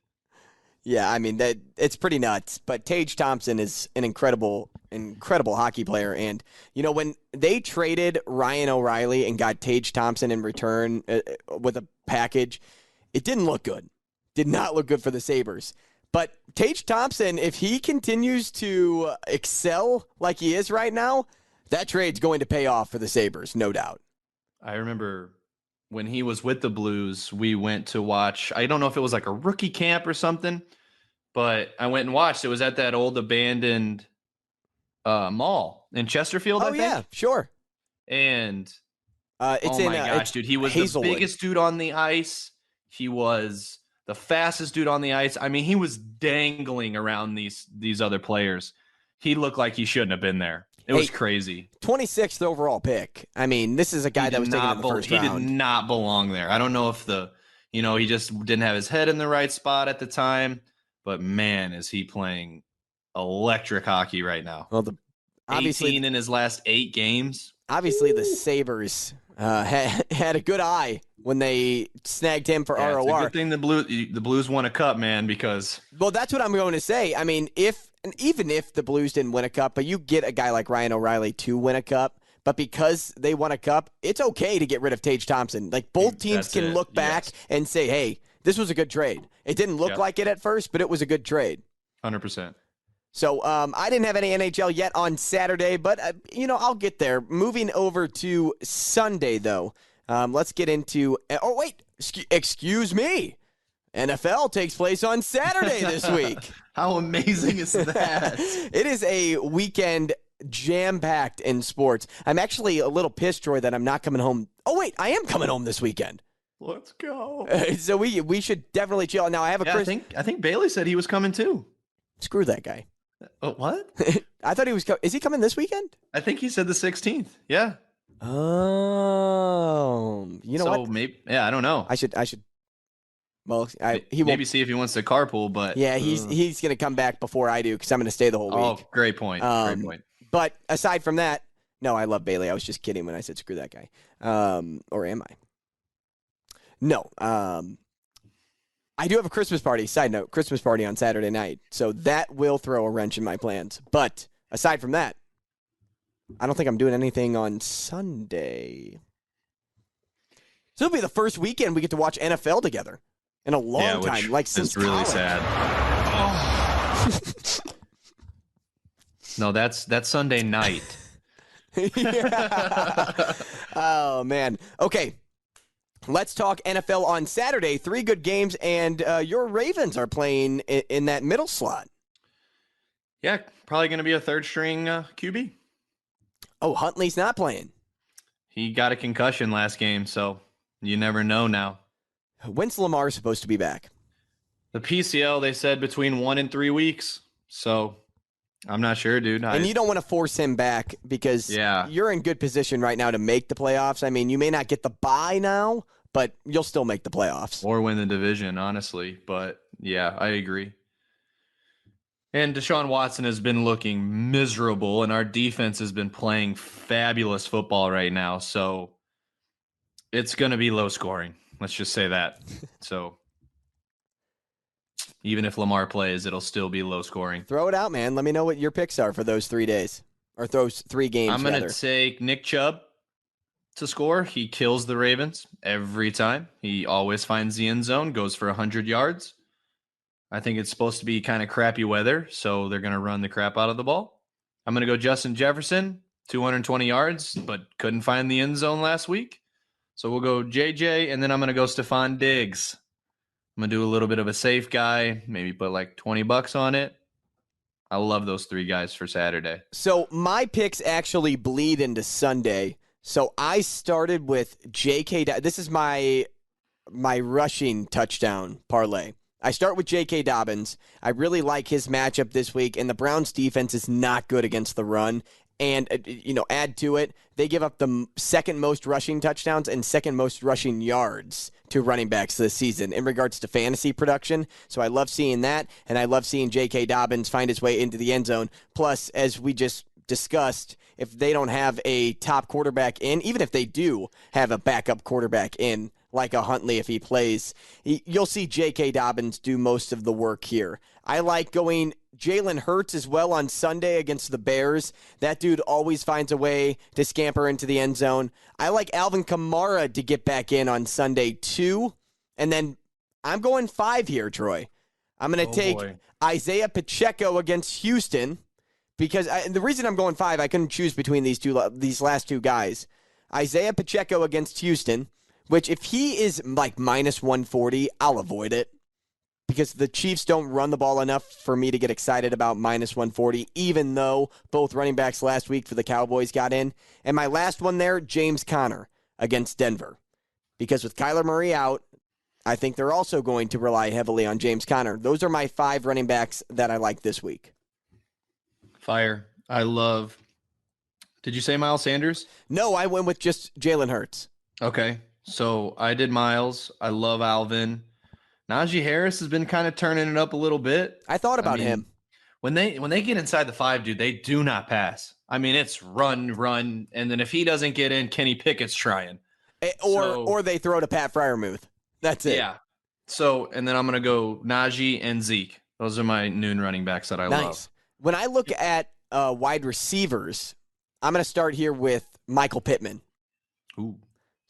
Yeah, I mean it's pretty nuts. But Tage Thompson is an incredible hockey player. And when they traded Ryan O'Reilly and got Tage Thompson in return with a package, it didn't look good. Did not look good for the Sabres. But Tage Thompson, if he continues to excel like he is right now, that trade's going to pay off for the Sabres, no doubt. I remember when he was with the Blues, we went to watch, I don't know if it was like a rookie camp or something, but I went and watched. It was at that old abandoned mall in Chesterfield, I think. Yeah, sure. And it's my gosh, dude, he was Hazelwood. The biggest dude on the ice. He was the fastest dude on the ice. I mean, he was dangling around these other players. He looked like he shouldn't have been there. It was crazy. 26th overall pick. I mean, this is a guy that was taken in the first round. He did not belong there. I don't know if he just didn't have his head in the right spot at the time, but man, is he playing electric hockey right now. Well, obviously 18 in his last 8 games. Obviously, the Sabres had a good eye when they snagged him for ROR. It's a good thing the Blues won a cup, man, because... Well, that's what I'm going to say. I mean, even if the Blues didn't win a cup, but you get a guy like Ryan O'Reilly to win a cup, but because they won a cup, it's okay to get rid of Tage Thompson. Like, both teams can look back and say, hey, this was a good trade. It didn't look like it at first, but it was a good trade. 100%. So I didn't have any NHL yet on Saturday, but, I'll get there. Moving over to Sunday, though, let's get into – oh, wait, excuse me. NFL takes place on Saturday this week. How amazing is that? It is a weekend jam-packed in sports. I'm actually a little pissed, Troy, that I'm not coming home. Oh, wait, I am coming home this weekend. Let's go. So we should definitely chill. Now, I have I think Bailey said he was coming, too. Screw that guy. Oh, what? I thought he was – is he coming this weekend? I think he said the 16th. Yeah. Oh. You know what? So maybe – I don't know. I should well, he maybe see if he wants to carpool, but yeah, he's going to come back before I do because I'm going to stay the whole week. Oh, great point. Great point. But aside from that, no, I love Bailey. I was just kidding when I said screw that guy. Or am I? No. I do have a Christmas party. Side note, Christmas party on Saturday night. So that will throw a wrench in my plans. But aside from that, I don't think I'm doing anything on Sunday. So it'll be the first weekend we get to watch NFL together in a long time, like since really college. Sad. Oh. No, that's Sunday night. Oh man. Okay. Let's talk NFL on Saturday. 3 good games, and your Ravens are playing in that middle slot. Yeah, probably going to be a third-string QB. Oh, Huntley's not playing. He got a concussion last game, so you never know now. When's Lamar supposed to be back? The PCL, they said between 1 and 3 weeks. So I'm not sure, dude. And you don't want to force him back because you're in good position right now to make the playoffs. I mean, you may not get the bye now, but you'll still make the playoffs. Or win the division, honestly. But, yeah, I agree. And Deshaun Watson has been looking miserable, and our defense has been playing fabulous football right now. So it's going to be low scoring. Let's just say that. So even if Lamar plays, it'll still be low scoring. Throw it out, man. Let me know what your picks are for those 3 days. Or those 3 games, I'm going to take Nick Chubb to score. He kills the Ravens every time. He always finds the end zone, goes for 100 yards. I think it's supposed to be kind of crappy weather, so they're going to run the crap out of the ball. I'm going to go Justin Jefferson, 220 yards, but couldn't find the end zone last week. So we'll go JJ, and then I'm going to go Stephon Diggs. I'm going to do a little bit of a safe guy, maybe put like $20 on it. I love those 3 guys for Saturday. So my picks actually bleed into Sunday. So I started with J.K. This is my rushing touchdown parlay. I start with J.K. Dobbins. I really like his matchup this week, and the Browns' defense is not good against the run. And, add to it, they give up the second most rushing touchdowns and second most rushing yards to running backs this season in regards to fantasy production. So I love seeing that, and I love seeing J.K. Dobbins find his way into the end zone. Plus, as we just discussed, if they don't have a top quarterback in, even if they do have a backup quarterback in, like a Huntley if he plays, you'll see J.K. Dobbins do most of the work here. I like going Jalen Hurts as well on Sunday against the Bears. That dude always finds a way to scamper into the end zone. I like Alvin Kamara to get back in on Sunday too. And then I'm going 5 here, Troy. I'm going to take Isaiah Pacheco against Houston because the reason I'm going 5, I couldn't choose between these last 2 guys. Isaiah Pacheco against Houston, which if he is like minus 140, I'll avoid it because the Chiefs don't run the ball enough for me to get excited about minus 140, even though both running backs last week for the Cowboys got in. And my last one there, James Conner against Denver. Because with Kyler Murray out, I think they're also going to rely heavily on James Conner. Those are my 5 running backs that I like this week. Fire. I love. Did you say Miles Sanders? No, I went with just Jalen Hurts. Okay. So I did Miles. I love Alvin. Najee Harris has been kind of turning it up a little bit. I thought about him. When they get inside the 5, dude, they do not pass. I mean, it's run, and then if he doesn't get in, Kenny Pickett's trying. Or they throw to Pat Freiermuth. That's it. Yeah. So, and then I'm going to go Najee and Zeke. Those are my noon running backs that I love. When I look at wide receivers, I'm going to start here with Michael Pittman. Ooh.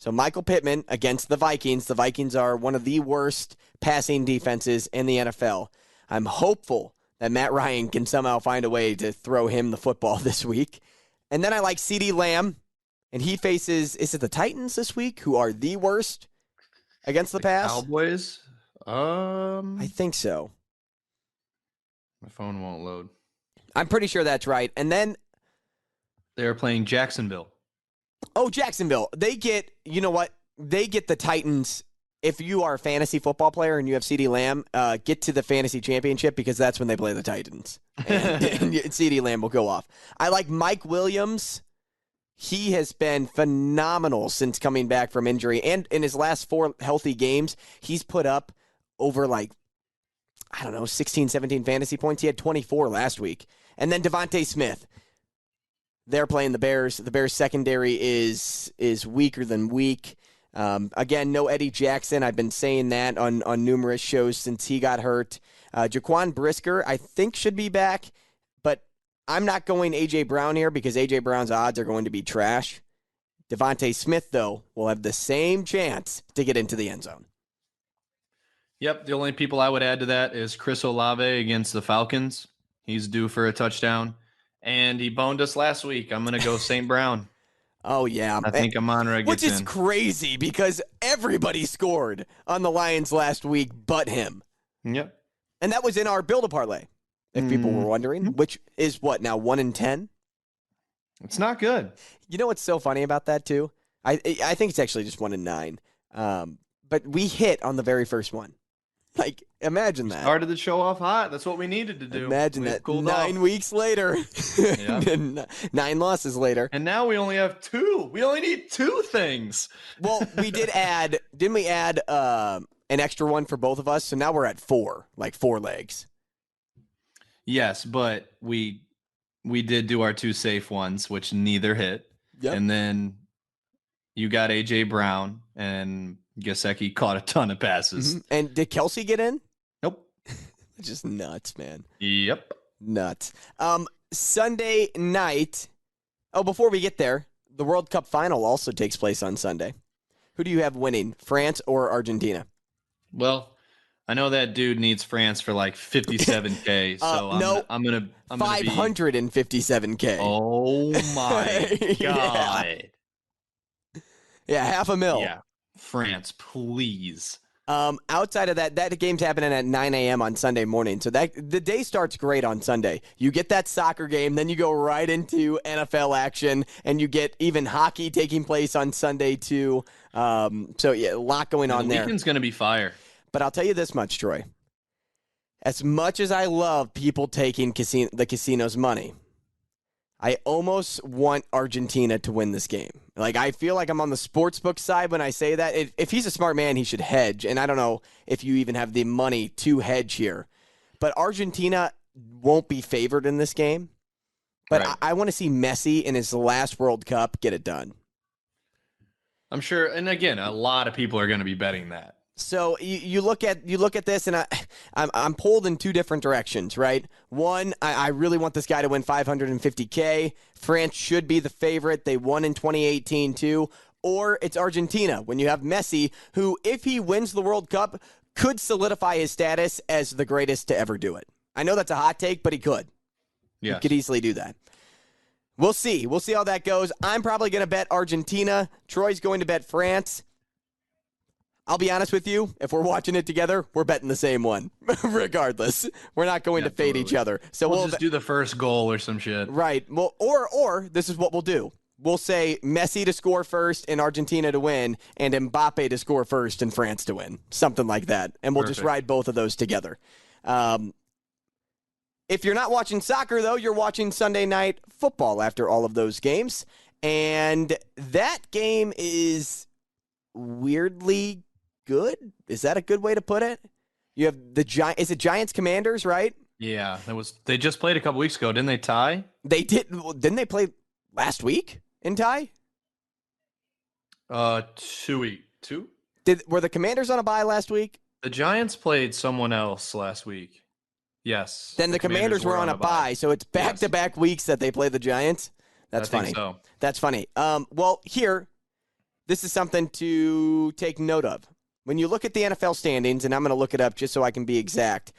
So Michael Pittman against the Vikings. The Vikings are one of the worst passing defenses in the NFL. I'm hopeful that Matt Ryan can somehow find a way to throw him the football this week. And then I like CeeDee Lamb, and he faces, is it the Titans this week, who are the worst against the pass? Cowboys? I think so. My phone won't load. I'm pretty sure that's right. And then they're playing Jacksonville. Oh, Jacksonville. They get, you know what? They get the Titans. If you are a fantasy football player and you have CeeDee Lamb, get to the fantasy championship because that's when they play the Titans. And CeeDee Lamb will go off. I like Mike Williams. He has been phenomenal since coming back from injury. And in his last 4 healthy games, he's put up over 16, 17 fantasy points. He had 24 last week. And then Devontae Smith. They're playing the Bears. The Bears secondary is weaker than weak. Again, no Eddie Jackson. I've been saying that on numerous shows since he got hurt. Jaquan Brisker, I think, should be back, but I'm not going A.J. Brown here because A.J. Brown's odds are going to be trash. Devontae Smith, though, will have the same chance to get into the end zone. Yep, the only people I would add to that is Chris Olave against the Falcons. He's due for a touchdown. And he boned us last week. I'm going to go St. Brown. Oh, yeah. I think Amon-Ra gets in. Which is crazy because everybody scored on the Lions last week but him. Yep. And that was in our build-a-parlay. if people were wondering, which is what, now 1-10? It's not good. You know what's so funny about that, too? I think it's actually just 1-9. But we hit on the very first one. Like, imagine that. Started the show off hot. That's what we needed to do. Imagine that. 9 weeks later. Yeah. 9 losses later. And now we only have 2. We only need 2 things. Well, we didn't we add an extra one for both of us? So now we're at 4, like 4 legs. Yes, but we did do our 2 safe ones, which neither hit. Yep. And then you got A.J. Brown, and Gesicki caught a ton of passes. Mm-hmm. And did Kelsey get in? Nope. Just nuts, man. Yep. Nuts. Sunday night. Oh, before we get there, the World Cup final also takes place on Sunday. Who do you have winning, France or Argentina? Well, I know that dude needs France for like 57K. So no, I'm gonna 557K. Oh my God. Yeah, $500,000. Yeah. France, please. Outside of that game's happening at 9 a.m. on Sunday morning. So the day starts great on Sunday. You get that soccer game, then you go right into NFL action, and you get even hockey taking place on Sunday too. So yeah, a lot going on there. The weekend's going to be fire. But I'll tell you this much, Troy. As much as I love people taking the casino's money, I almost want Argentina to win this game. Like, I feel like I'm on the sportsbook side when I say that. If he's a smart man, he should hedge. And I don't know if you even have the money to hedge here. But Argentina won't be favored in this game. But right. I want to see Messi in his last World Cup get it done. I'm sure. And again, a lot of people are going to be betting that. So you look at this, and I'm pulled in 2 different directions, right? One, I really want this guy to win $550K. France should be the favorite. They won in 2018 too. Or it's Argentina when you have Messi, who, if he wins the World Cup, could solidify his status as the greatest to ever do it. I know that's a hot take, but he could. Yes. He could easily do that. We'll see. We'll see how that goes. I'm probably going to bet Argentina. Troy's going to bet France. I'll be honest with you, if we're watching it together, we're betting the same one, regardless. We're not going to fade each other. So we'll just do the first goal or some shit. Right. Well, or this is what we'll do. We'll say Messi to score first and Argentina to win, and Mbappe to score first and France to win. Something like that. And we'll just ride both of those together. If you're not watching soccer, though, you're watching Sunday Night Football after all of those games. And that game is weirdly good. Is that a good way to put it? You have is it Giants Commanders, right? Yeah, they just played a couple weeks ago. Didn't they tie? They did. Didn't they play last week in tie? 2 weeks. 2? Were the Commanders on a bye last week? The Giants played someone else last week. Yes. Then the Commanders were on a bye, so it's back-to-back weeks that they play the Giants. That's funny. So. That's funny. Well, this is something to take note of. When you look at the NFL standings, and I'm going to look it up just so I can be exact,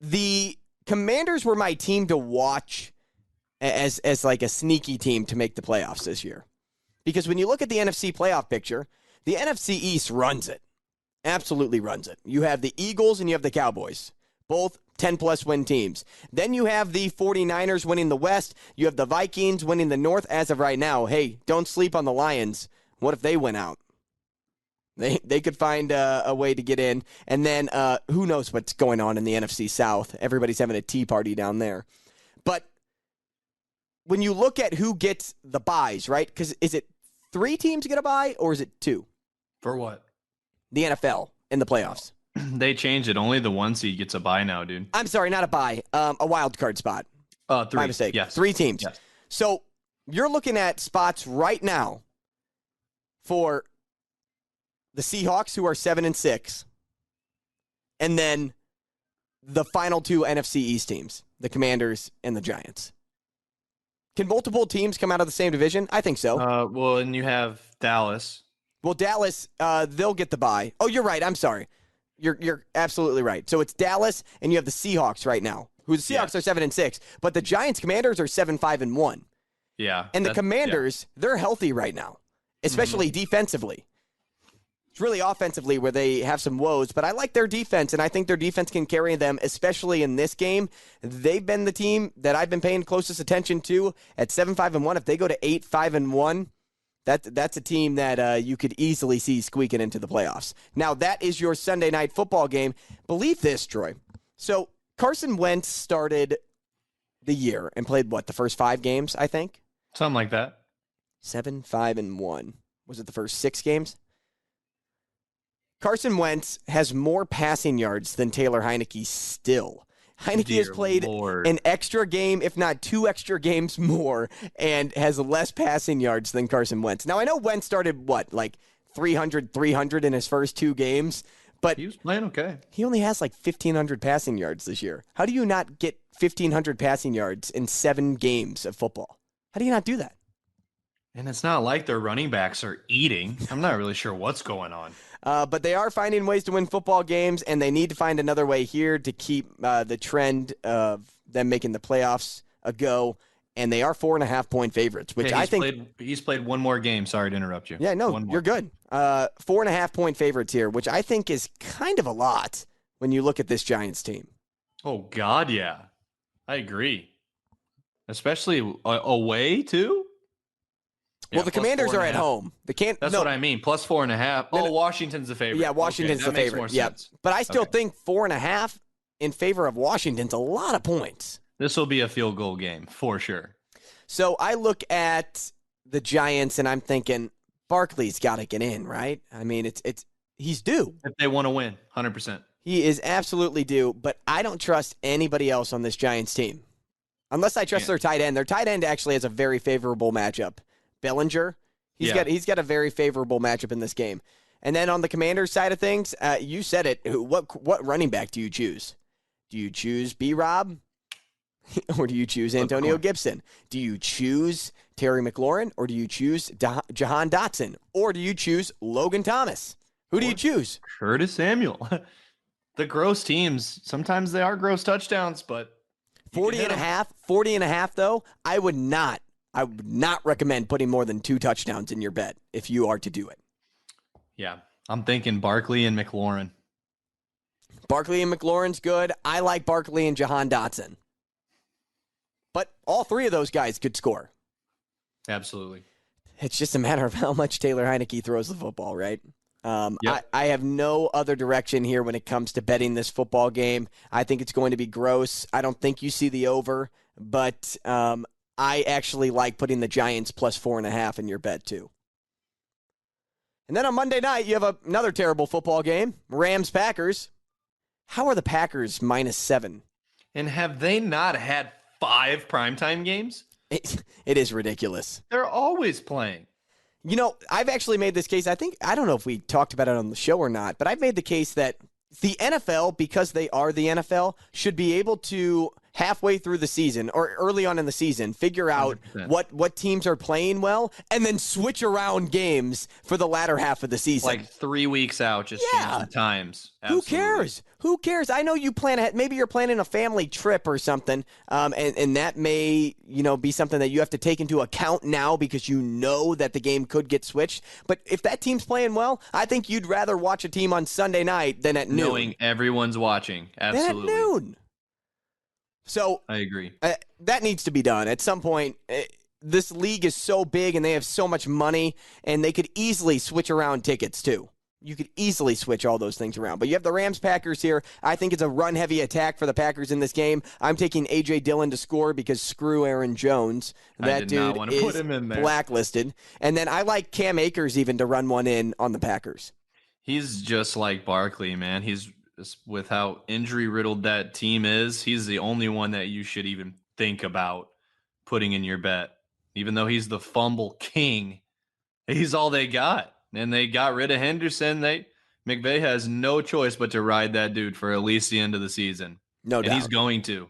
the Commanders were my team to watch as like a sneaky team to make the playoffs this year. Because when you look at the NFC playoff picture, the NFC East runs it. Absolutely runs it. You have the Eagles and you have the Cowboys, both 10-plus win teams. Then you have the 49ers winning the West. You have the Vikings winning the North as of right now. Hey, don't sleep on the Lions. What if they win out? They could find a way to get in. And then who knows what's going on in the NFC South. Everybody's having a tea party down there. But when you look at who gets the buys, right? Because is it 3 teams get a buy or is it 2? For what? The NFL in the playoffs. They changed it. Only the 1 seed gets a buy now, dude. I'm sorry, not a buy. A wild card spot. 3. My mistake. Yes. 3 teams. Yes. So you're looking at spots right now for the Seahawks, who are 7-6, and then the final 2 NFC East teams, the Commanders and the Giants. Can multiple teams come out of the same division? I think so. Well, and you have Dallas. Well, Dallas, they'll get the bye. Oh, you're right. I'm sorry. You're absolutely right. So it's Dallas, and you have the Seahawks right now, who the Seahawks are 7-6, but the Giants Commanders are 7-5-1. Yeah. And the Commanders, they're healthy right now, especially defensively. It's really offensively where they have some woes, but I like their defense, and I think their defense can carry them, especially in this game. They've been the team that I've been paying closest attention to at 7-5-1. If they go to 8-5-1, that's a team that you could easily see squeaking into the playoffs. Now, that is your Sunday night football game. Believe this, Troy. So Carson Wentz started the year and played, the first 5 games, I think? Something like that. 7-5-1. Was it the first 6 games? Carson Wentz has more passing yards than Taylor Heineke still. Heineke has played an extra game, if not 2 extra games more, and has less passing yards than Carson Wentz. Now, I know Wentz started, 300 in his first 2 games, but he was playing okay. He only has 1,500 passing yards this year. How do you not get 1,500 passing yards in 7 games of football? How do you not do that? And it's not like their running backs are eating. I'm not really sure what's going on. But they are finding ways to win football games, and they need to find another way here to keep the trend of them making the playoffs a go. And they are 4.5-point favorites, which I think he's played one more game. Sorry to interrupt you. Yeah, no, you're good. 4.5-point favorites here, which I think is kind of a lot when you look at this Giants team. Oh God, yeah, I agree. Especially away too. Well, the Commanders are at home. That's what I mean. Plus 4.5. Oh, Washington's the favorite. Yeah, Washington's the favorite. Yeah, but I still think 4.5 in favor of Washington's a lot of points. This will be a field goal game for sure. So I look at the Giants and I'm thinking Barkley's got to get in, right? I mean, he's due. If they want to win, 100%. He is absolutely due, but I don't trust anybody else on this Giants team. Unless I trust their tight end. Their tight end actually has a very favorable matchup. Bellinger, he's got a very favorable matchup in this game. And then on the Commanders side of things, you said it. What running back do you choose? Do you choose B-Rob? Or do you choose Antonio Gibson? Do you choose Terry McLaurin? Or do you choose Jahan Dotson? Or do you choose Logan Thomas? Who do you choose? Curtis Samuel. The gross teams, sometimes they are gross touchdowns, but 40.5 though, I would not recommend putting more than 2 touchdowns in your bet if you are to do it. Yeah, I'm thinking Barkley and McLaurin. Barkley and McLaurin's good. I like Barkley and Jahan Dotson. But all 3 of those guys could score. Absolutely. It's just a matter of how much Taylor Heineke throws the football, right? I have no other direction here when it comes to betting this football game. I think it's going to be gross. I don't think you see the over, but I actually like putting the Giants plus 4.5 in your bet too. And then on Monday night, you have another terrible football game, Rams-Packers. How are the Packers -7? And have they not had 5 primetime games? It is ridiculous. They're always playing. You know, I've actually made this case. I don't know if we talked about it on the show or not, but I've made the case that the NFL, because they are the NFL, should be able to halfway through the season or early on in the season figure out 100%. what teams are playing well and then switch around games for the latter half of the season. Like 3 weeks out, just change the times. Absolutely. Who cares? I know you plan ahead. Maybe you're planning a family trip or something, and that may be something that you have to take into account now because you know that the game could get switched. But if that team's playing well, I think you'd rather watch a team on Sunday night than at noon. Knowing everyone's watching. Absolutely. Than at noon. So I agree. That needs to be done. At some point, this league is so big and they have so much money, and they could easily switch around tickets too. You could easily switch all those things around. But you have the Rams-Packers here. I think it's a run-heavy attack for the Packers in this game. I'm taking A.J. Dillon to score because screw Aaron Jones. That dude not put him in there. Blacklisted. And then I like Cam Akers even to run one in on the Packers. He's just like Barkley, man. He's with how injury-riddled that team is, he's the only one that you should even think about putting in your bet. Even though he's the fumble king, he's all they got. And they got rid of Henderson. McVay has no choice but to ride that dude for at least the end of the season. No doubt. And he's going to.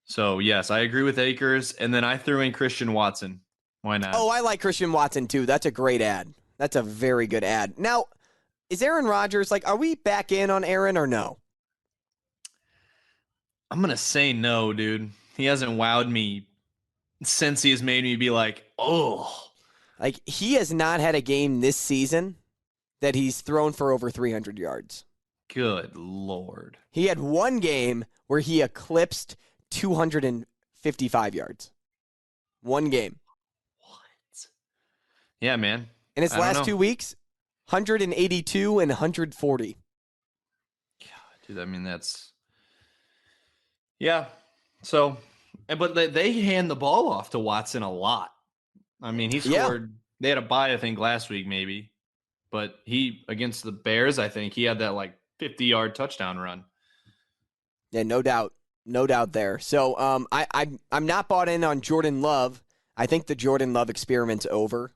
So, yes, I agree with Akers. And then I threw in Christian Watson. Why not? Oh, I like Christian Watson, too. That's a great ad. That's a very good ad. Now, is Aaron Rodgers, are we back in on Aaron or no? I'm going to say no, dude. He hasn't wowed me since he has made me be like, oh. He has not had a game this season that he's thrown for over 300 yards. Good Lord. He had one game where he eclipsed 255 yards. One game. What? Yeah, man. In his last 2 weeks, 182 and 140. God, dude, I mean, that's... Yeah. So, but they hand the ball off to Watson a lot. I mean, he scored... Yeah. They had a bye, I think, last week maybe. But he, against the Bears, I think, he had that, 50-yard touchdown run. Yeah, no doubt. No doubt there. So I'm not bought in on Jordan Love. I think the Jordan Love experiment's over.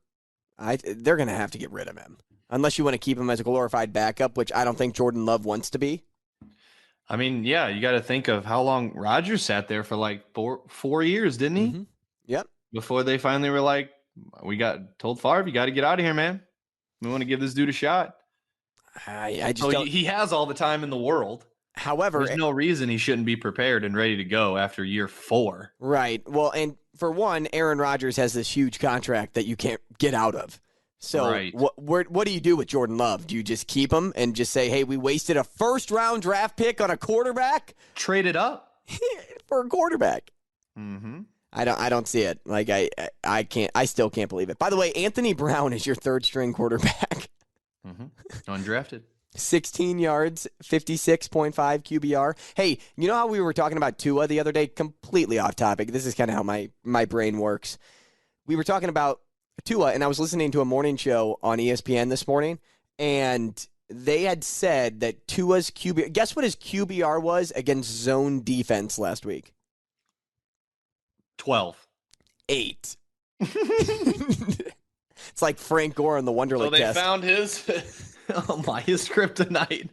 They're going to have to get rid of him. Unless you want to keep him as a glorified backup, which I don't think Jordan Love wants to be. I mean, yeah, you got to think of how long Rogers sat there for 4 years, didn't he? Mm-hmm. Yep. Before they finally were like, we got told Favre, you got to get out of here, man. We want to give this dude a shot. He has all the time in the world. However, there's no reason he shouldn't be prepared and ready to go after year 4. Right. Well, and for one, Aaron Rodgers has this huge contract that you can't get out of. So right. What do you do with Jordan Love? Do you just keep him and just say, hey, we wasted a first-round draft pick on a quarterback? Trade it up. For a quarterback. Mm-hmm. I don't see it. I still can't believe it. By the way, Anthony Brown is your third-string quarterback. Mm-hmm. Undrafted. 16 yards, 56.5 QBR. Hey, you know how we were talking about Tua the other day? Completely off topic. This is kind of how my brain works. We were talking about Tua, and I was listening to a morning show on ESPN this morning, and they had said that Tua's QBR, guess what his QBR was against zone defense last week? 12. 8. It's like Frank Gore on the Wonderlic test. So they found his kryptonite.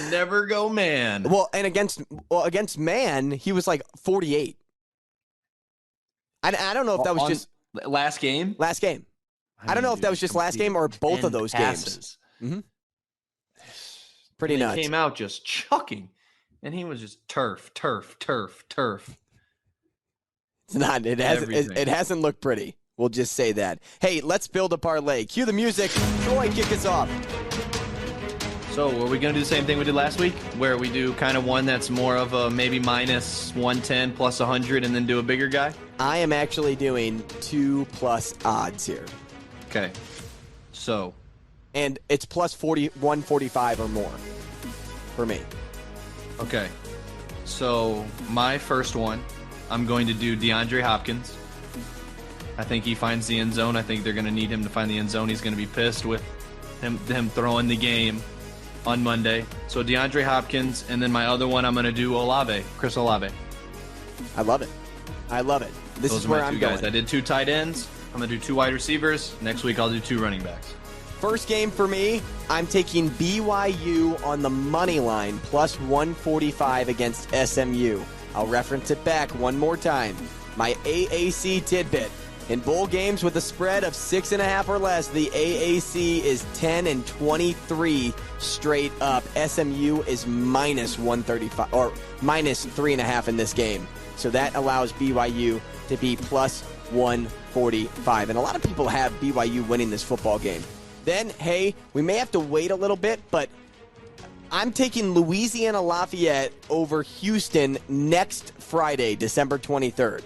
Never go man. Well, and against man, he was 48. I don't know if that was just last game. Last game. I don't know if that was just last game or both of those games. Mm-hmm. Pretty nuts. He came out just chucking, and he was just turf. It's not. It hasn't looked pretty. We'll just say that. Hey, let's build a parlay. Cue the music. Troy, kick us off. So are we going to do the same thing we did last week, where we do kind of one that's more of a maybe minus 110 plus 100 and then do a bigger guy? I am actually doing 2+ odds here. Okay. So. And it's plus 145 or more for me. Okay. So my first one, I'm going to do DeAndre Hopkins. I think he finds the end zone. I think they're going to need him to find the end zone. He's going to be pissed with him throwing the game on Monday. So DeAndre Hopkins, and then my other one, I'm going to do Chris Olave. I love it. This Those is are where my I'm two going. guys. I did 2 tight ends. I'm going to do 2 wide receivers. Next week, I'll do 2 running backs. First game for me, I'm taking BYU on the money line, plus 145 against SMU. I'll reference it back one more time. My AAC tidbit. In bowl games with a spread of 6.5 or less, the AAC is 10-23 straight up. SMU is minus 135 or minus 3.5 in this game. So that allows BYU to be plus 145. And a lot of people have BYU winning this football game. Then, hey, we may have to wait a little bit, but I'm taking Louisiana Lafayette over Houston next Friday, December 23rd.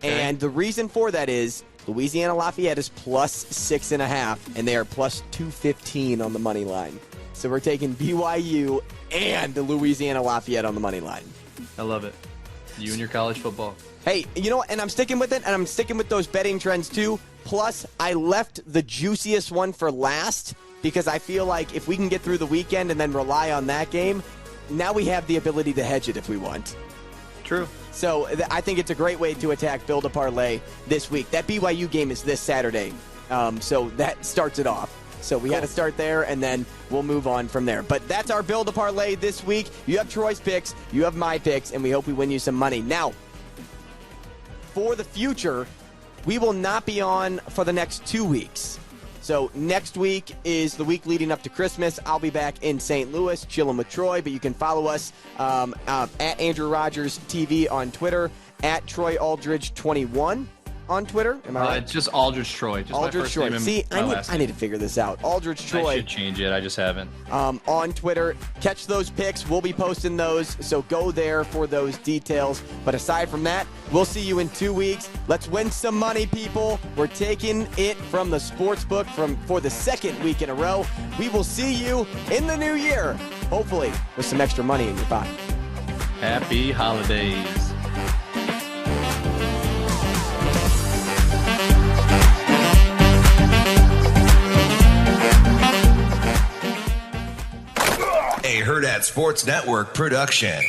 Okay. And the reason for that is Louisiana Lafayette is plus 6.5, and they are plus 215 on the money line. So we're taking BYU and Louisiana Lafayette on the money line. I love it. You and your college football. Hey, you know what? And I'm sticking with it, and I'm sticking with those betting trends too. Plus, I left the juiciest one for last because I feel like if we can get through the weekend and then rely on that game, now we have the ability to hedge it if we want. True. So I think it's a great way to attack Build a Parlay this week. That BYU game is this Saturday, so that starts it off. So we got to start there, and then we'll move on from there. But that's our Build a Parlay this week. You have Troy's picks, you have my picks, and we hope we win you some money. Now, for the future, we will not be on for the next 2 weeks. So next week is the week leading up to Christmas. I'll be back in St. Louis chilling with Troy, but you can follow us at Andrew Rogers TV on Twitter, at Troy Aldridge 21 on Twitter? Am I right? It's just Aldridge Troy. Just Aldridge my first Troy. name and See, my last I need to figure this out. Aldridge Troy. I should change it. I just haven't. On Twitter. Catch those picks. We'll be posting those, so go there for those details. But aside from that, we'll see you in 2 weeks. Let's win some money, people. We're taking it from the sportsbook for the second week in a row. We will see you in the new year, hopefully with some extra money in your pocket. Happy holidays. A Hurrdat Sports Network production.